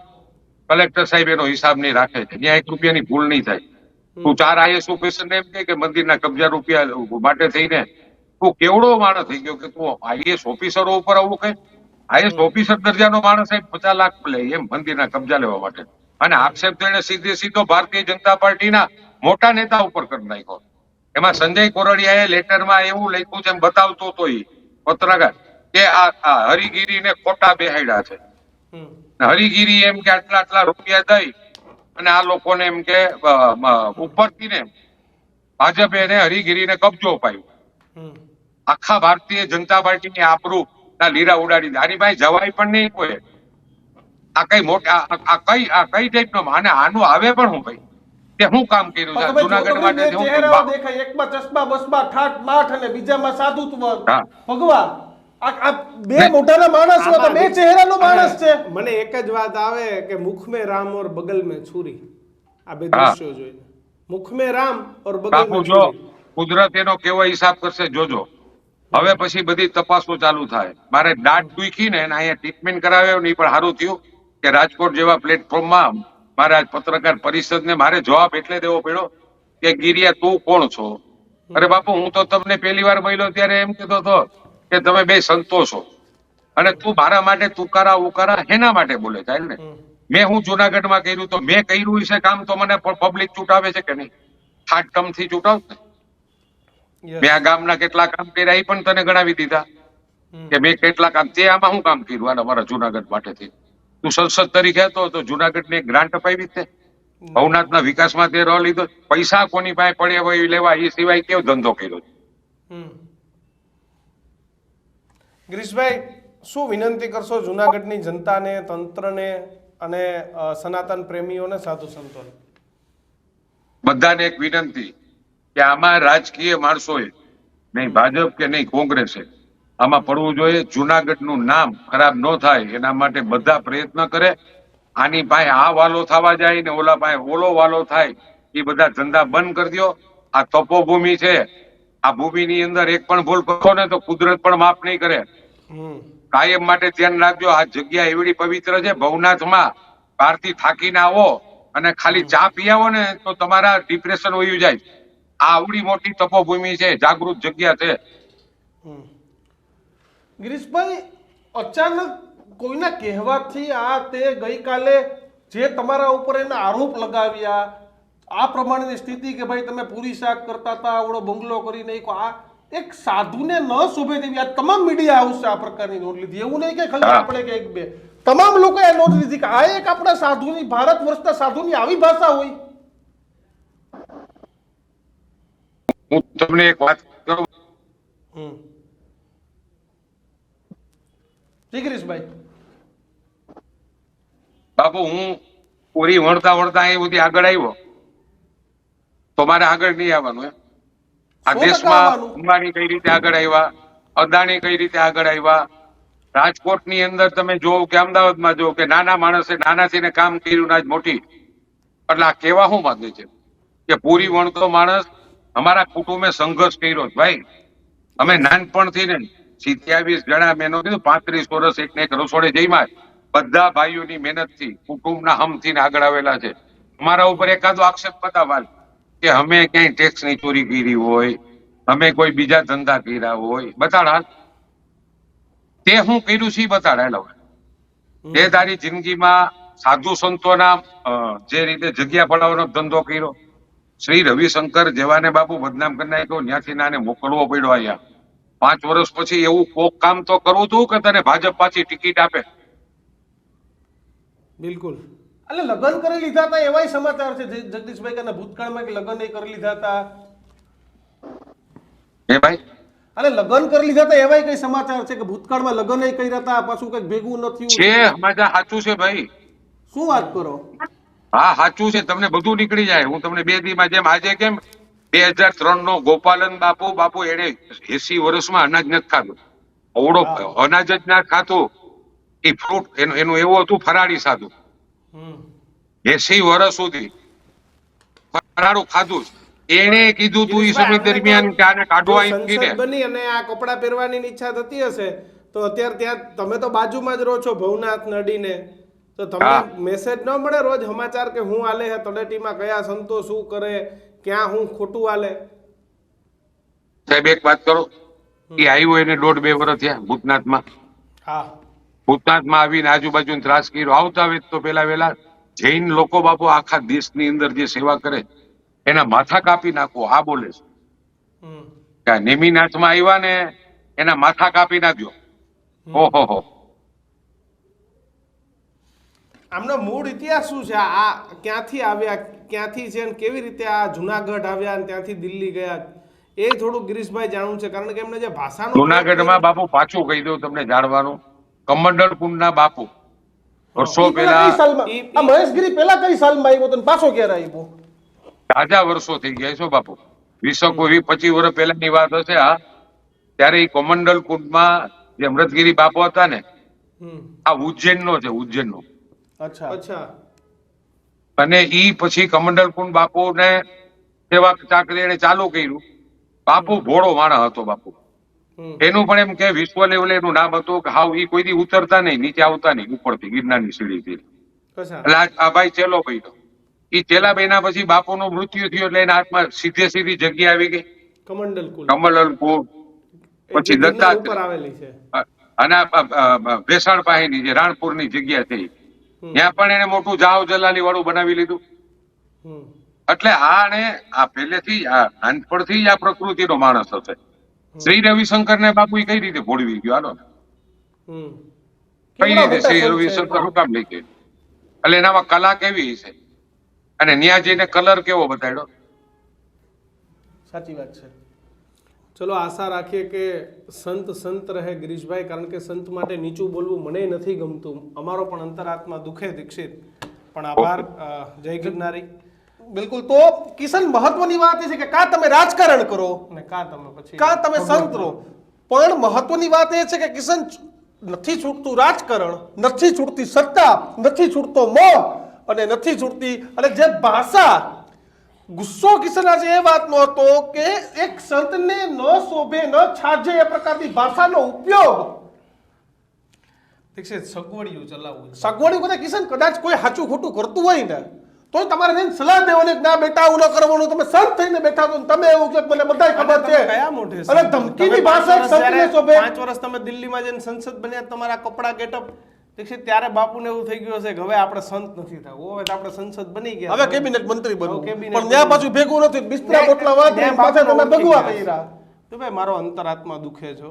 કલેક્ટર સાહેબ એનો હિસાબ નહીં રાખે છે, ત્યાં 1 રૂપિયાની ભૂલ નહીં થાય. તું 4 આઈએસ ઓફિસરને એમ કે મંદિરના કબજા રૂપિયા માટે થઈને તું કેવડો માણસ થઈ ગયો કે તું આઈએસ ઓફિસરો ઉપર આવું કઈ? આઈએસ ઓફિસર દરજાનો માણસ સાહેબ 50 લાખ લે એમ મંદિરના કબજા લેવા માટે, અને આક્ષેપ તેને સીધો ભારતીય જનતા પાર્ટીના મોટા નેતા ઉપર કરી નાખ્યો. એમાં સંજય કોરડિયાએ લેટરમાં એવું લખ્યું છે, એમ બતાવતો હતો એ પત્રકાર કે આ હરિગીરીને ખોટા બેહાડ્યા છે. હરિગીરી એમ કે આટલા રૂપિયા દઈ અને આ લોકોને એમ કે ઉપરથી ને ભાજપે એને હરિગીરીને કબજો અપાયો. આખા ભારતીય જનતા પાર્ટીની આબરૂ ના લીરા ઉડાડી દે. આની ભાઈ જવાય પણ નહીં કોઈ. આ કઈ મોટા આ કઈ ટાઈપનો અને આનું આવે પણ હું ભાઈ તે હું કામ કર્યું છે જુનાગઢ માટે? દેખાય એકમાં ચશ્મા બસમાં ઠાઠ માઠ અને બીજામાં સાધુત્વ ભગવાન. આ બે મોઢાના માણસ હતા, બે ચહેરાનો માણસ છે. મને એક જ વાત આવે કે મુખ મેં રામ ઓર બગલ મેં છુરી. આ બે દ્રશ્યો જોઈને મુખ મેં રામ ઓર બગલ મેં છુરી. કુદરત એનો કેવો હિસાબ કરશે જોજો. હવે પછી બધી તપાસો ચાલુ થાય. મારે દાંત દુખી ને અહીંયા ટ્રીટમેન્ટ કરાવ્યો ને પણ સારું થયું કે રાજકોટ જેવા પ્લેટફોર્મમાં મારા પત્રકાર પરિષદને મારે જવાબ એટલે દેવો પડ્યો કે ગિરિયા તું કોણ છો? અરે બાપુ, હું તો તમને પહેલી વાર મળ્યો ત્યારે એમ કીધો હતો કે તમે બે સંતો છો અને તું મારા માટે તુકારા ઉકારા હેના માટે બોલે ચાલ ને? મેં હું જુનાગઢમાં કર્યું તો મેં કર્યું છે કામ તો મને પબ્લિક ચૂંટાવે છે કે નહીં? ખાટકમ થી ચૂંટાવ. મેં આ ગામના કેટલા કામ કર્યા એ પણ તને ગણાવી દીધા કે મેં કેટલા કામ. તે આમાં હું કામ કર્યું અમારા જુનાગઢ માટેથી? તું સંસદ તરીકે હતો તો જુનાગઢને ગ્રાન્ટ અપાવી છે, ભવનાથના વિકાસમાં તે રહ લીધો. પૈસા કોની પાસે પડ્યા હોય એ લેવા, એ સિવાય કેવો ધંધો કર્યો? ગિરીશભાઈ, શું વિનંતી કરશો જુનાગઢની જનતાને, તંત્રને અને સનાતન પ્રેમીઓને, સાધુ સંતોને? બધાને એક વિનંતી કે આમાં રાજકીય માણસોએ નહીં ભાજપ કે નહીં કોંગ્રેસે આમાં પડવું જોઈએ. જુનાગઢનું નામ ખરાબ ન થાય એના માટે બધા પ્રયત્ન કરે. આની પાસે આ વાલો થવા જાય ને ઓલા પાસે ઓલો વાલો થાય, એ બધા ધંધા બંધ કરી દો. આ તપોભૂમિ છે, આ ભૂમિની અંદર એક પણ ભૂલ કરો ને તો કુદરત પણ માફ નહીં કરે. કાયમ માટે ધ્યાન રાખજો. આ જગ્યા એવડી પવિત્ર છે. ભવનાથમાં બહારથી થાકીને આવો અને ખાલી ચા પી આવો ને તો તમારા ડિપ્રેશન વયું જાય. આ આવડી મોટી તપોભૂમિ છે, જાગૃત જગ્યા છે. ગિરીશભાઈ, અચાનક કોઈના કહેવાથી આ તે ગઈકાલે જે તમારા ઉપર એના આરોપ લગાવ્યા, આ પ્રમાણેની સ્થિતિ કે ભાઈ તમે પૂરી શાક કરતા હતા, આવડો બંગલો કરી નાખ્યો, એક સાધુને ન શોભે તેવી આ તમામ મીડિયા હાઉસ આ પ્રકારની નોંધ લીધી. એવું નહીં કે ખાલી આપણે કે એક બે, તમામ લોકોએ નોંધ લીધી કે આ એક આપણા સાધુની, ભારત વર્ષના સાધુની આવી ભાષા હોય. હું તમને એક વાત કરું, જી ગિરીશભાઈ. બાપુ હું પૂરી વણતા વણતા અહીં સુધી આગળ આવ્યો તો મારે આગળ નહીં આવવાનું એમ. આ 100% દેશમાં આવવાનું. અંબાણી કઈ રીતે આગળ આવ્યા, અદાણી કઈ રીતે આગળ આવ્યા, રાજકોટની અંદર તમે જોવો કે અમદાવાદમાં જોવો કે નાના માણસે નાનાથી ને કામ કર્યું આજ મોટી. એટલે આ કેવા શું માંગે છે કે પૂરી વણતો માણસ અમારા કુટુંબે સંઘર્ષ કર્યો છે ભાઈ. અમે નાનપણથી ને 27 જણા મેનો કીધું 35 વર્ષ એક ને એક રસોડે જઈમાં બધા ભાઈઓની મહેનતથી કુટુંબના હમથી ને આગળ આવેલા છે. અમારા ઉપર એકાદો આક્ષેપ બતાવવા કે અમે ક્યાંય ટેક્સની ચોરી કરી હોય, અમે કોઈ બીજા ધંધા કર્યા હોય, બતાડા તે હું કર્યું છે બતાડા. એટલે તે તારી જિંદગીમાં સાધુ સંતોના જે રીતે જગ્યા પડાવવાનો ધંધો કર્યો, શ્રી રવિશંકર જેવાને બાપુ બદનામ કરી નાખ્યો, ત્યાંથી નાને મોકલવો પડ્યો અહીંયા. 5 વર્ષ પછી એવું કોક કામ તો કરવું હતું કે તને ભાજપ પાછી ટિકિટ આપે. બિલકુલ. એટલે લગ્ન કરી લીધા હતા એવાય સમાચાર છે જગદીશભાઈ કે ભૂતકાળમાં કે લગ્ન એ કરી લીધા હતા. હે ભાઈ, એટલે લગ્ન કરી લીધા હતા એવાય કઈ સમાચાર છે કે ભૂતકાળમાં લગ્ન એ કર્યા હતા, પાછું કઈક ભેગું નથી છે સમાચાર સાચું છે ભાઈ. શું વાત કરો? હા સાચું છે, તમને બધું નીકળી જાય. હું તમને 2 દીમાં જેમ આજે કેમ 2003 નો ગોપાલન બાપુ એને 80 વર્ષમાં અનાજ નથી ખાધું, અવડો અનાજ જ ના ખાતું. એ ફ્રૂટ એનું એવું હતું ફરાળી સાધું. 80 વર્ષ સુધી ફરાળું ખાધું. એને કીધું તું એ સમય દરમિયાન કે આને કાઢવા સંસદ બની અને આ કપડાં પહેરવાની ઈચ્છા થતી હશે તો અત્યારે ત્યાં તમે તો બાજુમાં જ રહો છો ભવનાથ નડીને, તો તમને મેસેજ ન મળે રોજ સમાચાર કે હું હાલે હે તળેટીમાં, કયા સંતો શું કરે, ક્યાં હું ખોટું હાલે? સાહેબ એક વાત કરો, એ આવ્યો એને 1.5-2 વર્ષ થયા ભૂતનાથમાં. હા, ભૂતનાથમાં આવીને આજુબાજુ ત્રાસ કર્યો. આવતા આવે તો પેલા વેલા જૈન લોકો બાપુ આખા દેશની અંદર જે સેવા કરે એના માથા કાપી નાખો આ બોલે છે. નેમિનાથમાં આવ્યા ને એના માથા કાપી નાખ્યો. ઓહો. આમનો મૂળ ઇતિહાસ શું છે? આ ક્યાંથી આવ્યા, ક્યાંથી છે, કેવી રીતે આ જુનાગઢ આવ્યા અને ત્યાંથી દિલ્હી ગયા, એ થોડું ગિરીશભાઈ જાણવું છે. કારણ કે એમને જે ભાષાનો જુનાગઢમાં બાપુ પાછું કહી દઉં તમને જાણવાનું, કમંડળ કુંડના બાપુ વર્ષો પહેલા, મહેશગીરી પેલા કઈ સાલમાં આવ્યો તો પાછો ક્યારે આવ્યો? તાજા વર્ષો થઈ ગયા છો બાપુ. 20-25 વર્ષ પહેલાની વાત હશે. આ ત્યારે એ કમંડલ કુંડમાં જે અમૃતગીરી બાપુ હતા ને, આ ઉજ્જૈનનો છે, ઉજ્જૈનનો. અચ્છા. અને ઈ પછી કમંડલ કુંડ બાપુને સેવા ચાકરી એને ચાલુ કર્યું. બાપુ ભોળો માણસ હતો બાપુ. એનું પણ એમ કે વિશ્વ લેવલે એનું નામ હતું કે હાવ ઈ કોઈ દી ઉતરતા નહીં, નીચે આવતા નહીં, ઉપરથી ગિરનારની સીડીથી. એટલે આ ભાઈ ચેલો બન્યો. ઈ ચેલા બન્યા પછી બાપુનું મૃત્યુ થયું એટલે એના હાથમાં સીધી જગ્યા આવી ગઈ કમંડલ કુંડ, પછી દત્તાત્રેય આવેલી છે અને ભેસાણ પાસેની જે રાણપુરની જગ્યા થઈ ત્યાં પણ એને મોટું જાવ જલાલી વાળું બનાવી લીધું. એટલે આ પહેલેથી નાનપણથી આ પ્રકૃતિનો માણસ હશે. શ્રી રવિશંકર ને બાપુ કઈ રીતે ભોળવી ગયો? હાલો કઈ રીતે શ્રી રવિશંકર શું કામ લઈ ગયો? એટલે એનામાં કલા કેવી છે અને ન્યા જઈને કલર કેવો બતાડ્યો? સાચી વાત છે. ચલો આશા રાખીએ કે સંત રહે ગિરીશભાઈ, કારણ કે સંત માટે નીચું બોલવું મને નથી ગમતું. અમારો પણ અંતરાત્મા દુખે દીક્ષિત. પણ આભાર. જય ગિરનારી. બિલકુલ. તો કિશન, મહત્વની વાત એ છે કે કાં તમે રાજકારણ કરો ને કાં તમે સંત રહો, પણ મહત્વની વાત એ છે કે કિશન, નથી છૂટતું રાજકારણ, નથી છૂટતી સત્તા, નથી છૂટતો મોહ અને નથી છૂટતી અને જે ભાષા. ગુસ્સો કિશન આજે એ વાતનો હતો કે એક સંતને ન શોભે ન છાજે એ પ્રકારની ભાષાનો ઉપયોગ. સગવડિયું ચલાવવું, સગવડિયું કરે કિશન. કદાચ કોઈ સાચું ખોટું કરતું હોય ને તો તમારે જઈને સલાહ દેવાની, ના બેટા આવું ન કરવાનું. તમે સંત થઈને બેઠા છો, તમે એવું કે મને બધાય ખબર છે. કયા મોઢે અને ધમકીની ભાષા એક સંતને શોભે. 5 વર્ષ તમે દિલ્હીમાં જઈને સંસદ બન્યા, તમારા કપડા ગેટઅપ દીક્ષિત, ત્યારે બાપુને એવું થઈ ગયું હશે કે હવે આપણે સંત નથી થવું, હવે આપણે સંસદ બની ગયા, હવે કેબિનેટ મંત્રી બનવું. પણ ત્યાં પાછું ભેગું નથી. બિસ્તરા પોટલા વાંચીને પાછા તમે ભગવા કર્યા. તો ભાઈ મારો અંતરાત્મા દુખે છે.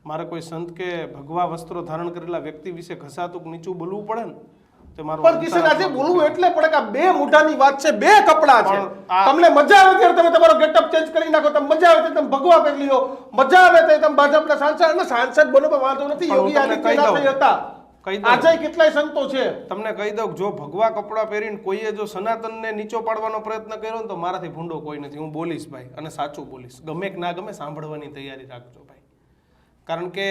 મારે કોઈ સંત કે ભગવા વસ્ત્રો ધારણ કરેલા વ્યક્તિ વિશે ઘસાતું કે નીચું બોલવું પડે ને તો મારો પણ કિશન આજે બોલવું એટલે પડે કે આ બે મોઢાની વાત છે, બે કપડા છે. પણ આ- તમને મજા આવે ત્યારે તમે તમારો ગેટઅપ ચેન્જ કરી નાખો, તમને મજા આવે ત્યારે તમે ભગવા પહેરી લો, મજા આવે ત્યારે તમે ભાજપના સાંસદ અને સાંસદ બનો પણ વાંધો નથી. પણ હું યોગી તમને કહી આદિત્યનાથ દઉં. હતા, કહી દઉં. આજે કેટલાય સંતો છે. તમને કહી દઉં, જો ભગવા કપડાં પહેરીને કોઈએ જો સનાતનને નીચો પાડવાનો પ્રયત્ન કર્યો ને તો મારાથી ભૂંડો કોઈ નથી. હું બોલીશ ભાઈ, અને સાચું બોલીશ. ગમે કે ના ગમે, સાંભળવાની તૈયારી રાખજો ભાઈ. કારણ કે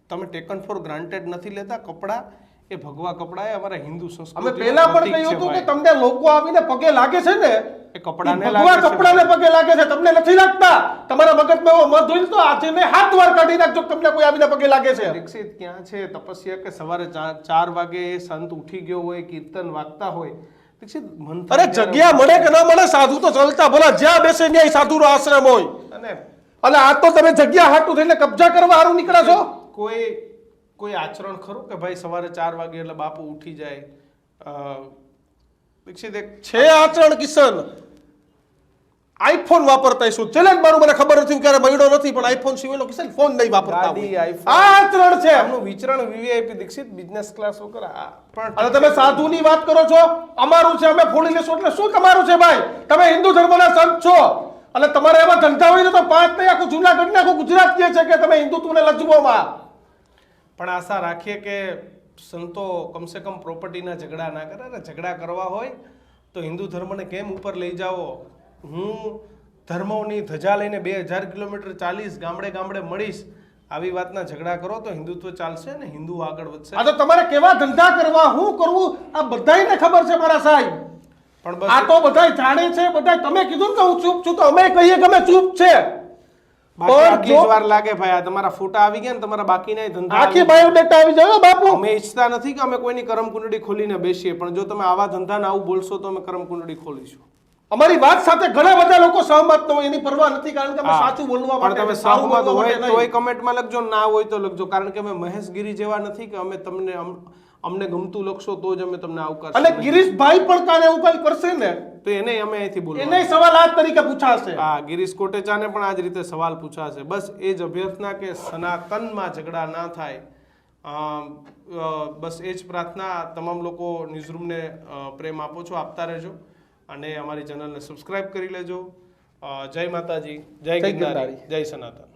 તમે ટેકન ફોર ગ્રાન્ટેડ નથી લેતા. કપડાં એ ભગવા કપડાં એ અમારા હિન્દુ અમે સંસ્કૃતિ પહેલા પણ કહ્યું હતું કે તમને લોકો આવીને પગે લાગે છે ને, એ કપડાને ભગવા લાગે છે. કપડાને પગે લાગે છે, તમને નથી લાગતા. તમારા મગજમાં એવો મત હોય તો આજે ને હાથ વાર કાઢી નાખજો કે તમને કોઈ આવીને પગે લાગે છે. દીક્ષિત ક્યાં છે તપસ્યા કે સવારે 4 વાગે એ સંત ઉઠી ગયો હોય, કીર્તન વાગતા હોય. દીક્ષિત મન અરે થાય ત્યારે જગ્યા મળે કે ના મળે, સાધુ તો ચાલતા ભલા જ્યાં બેસે ત્યાં સાધુનો આશ્રમ હોય. અને અને આ તો તમે જગ્યા હાટું થઈને કબજા કરવા હારું નીકળ્યા છો. કોઈ આચરણ ખરું કે ભાઈ સવારે 4 વાગે એટલે બાપુ ઉઠી જાય? દીક્ષિત એક છે આચરણ કિશન. આઈફોન વાપરતા હશું, ચેલેન્જ મારું, મને ખબર નથી, હું ક્યારે મળ્યો નથી, પણ આઈફોન સિવાયનો કિશન ફોન નહીં વાપરતા ગાડી, હોય. iPhone. આ આચરણ છે. આમનું વિચરણ વીવીઆઈપી દીક્ષિત બિઝનેસ ક્લાસ વગર પણ અને તમે સાધુની વાત કરો છો, અમારું છે અમે ફોડી લેશું. એટલે શું તમારું છે ભાઈ? તમે હિન્દુ ધર્મના સંત છો અને તમારે એવા ધંધા હોય તો 5 નહીં આખું જુનાગઢ ને આખું ગુજરાત કહે છે કે તમે હિન્દુત્વને લજવોમાં. પણ આશા રાખીએ કે સંતો કમસે કમ પ્રોપર્ટીના ઝઘડા ના કરે. અને ઝઘડા કરવા હોય તો હિન્દુ ધર્મને કેમ ઉપર લઈ જાઓ? હું ધર્મોની ધજા લઈને 2000 કિલોમીટર ચાલીસ, ગામડે ગામડે મળીશ. આવી વાતના ઝઘડા કરો તો હિન્દુત્વ ચાલશે ને હિન્દુ આગળ વધશે. આ તો તમારે કેવા ધંધા કરવા, શું કરવું, આ બધાયને ખબર છે મારા સાહેબ. પણ આ બસ તો બધાય જાણે છે. બધાય તમે કીધું ને કે હું ચૂપ છું તો અમે કહીએ કે અમે ચૂપ છે. બાકી પણ આટલી જો જ વાર લાગે ભાઈ. આ તમારા ફોટા આવી ગયા ને, તમારા બાકીના ધંધા આખી આવી બાયોડેટા આવી જાય હો બાપુ. ગયા. અમે ઈચ્છતા નથી કે અમે કોઈની કરમ કુંડળી ખોલીને બેસીએ, પણ જો તમે આવા ધંધાને આવું બોલશો તો અમે કરમ કુંડળી ખોલીશું. અમારી વાત સાથે ઘણા બધા લોકો સહમત ન હોય, એની પરવા નથી, કારણ કે અમે હા. સાચું બોલવા પણ માટે, તમે સારું સહમત બોલવા હોય માટે તોય નહીં. કમેન્ટમાં લખજો, ના હોય તો લખજો. કારણ કે અમે મહેશગીરી જેવા નથી કે અમે તમને અમને ગમતું લખશો તો જ અમે તમને આવકારશું. અને ગિરીશભાઈ પણ કાલે એવું કઈ કરશે ને, તો એને અમે અહીંથી બોલવા. એને સવાલ આ જ તરીકે પૂછાશે. હા, ગિરીશ કોટેચાને પણ આ જ રીતે સવાલ પૂછાશે. બસ એ જ અભ્યર્થના કે સનાતનમાં ઝઘડા ના થાય. બસ એ જ પ્રાર્થના. તમામ લોકો ન્યૂઝરૂમને પ્રેમ આપો છો, આપતા રહેજો, અને અમારી ચેનલને સબસ્ક્રાઇબ કરી લેજો. જય માતાજી, જય ગિરનારી, જય સનાતન.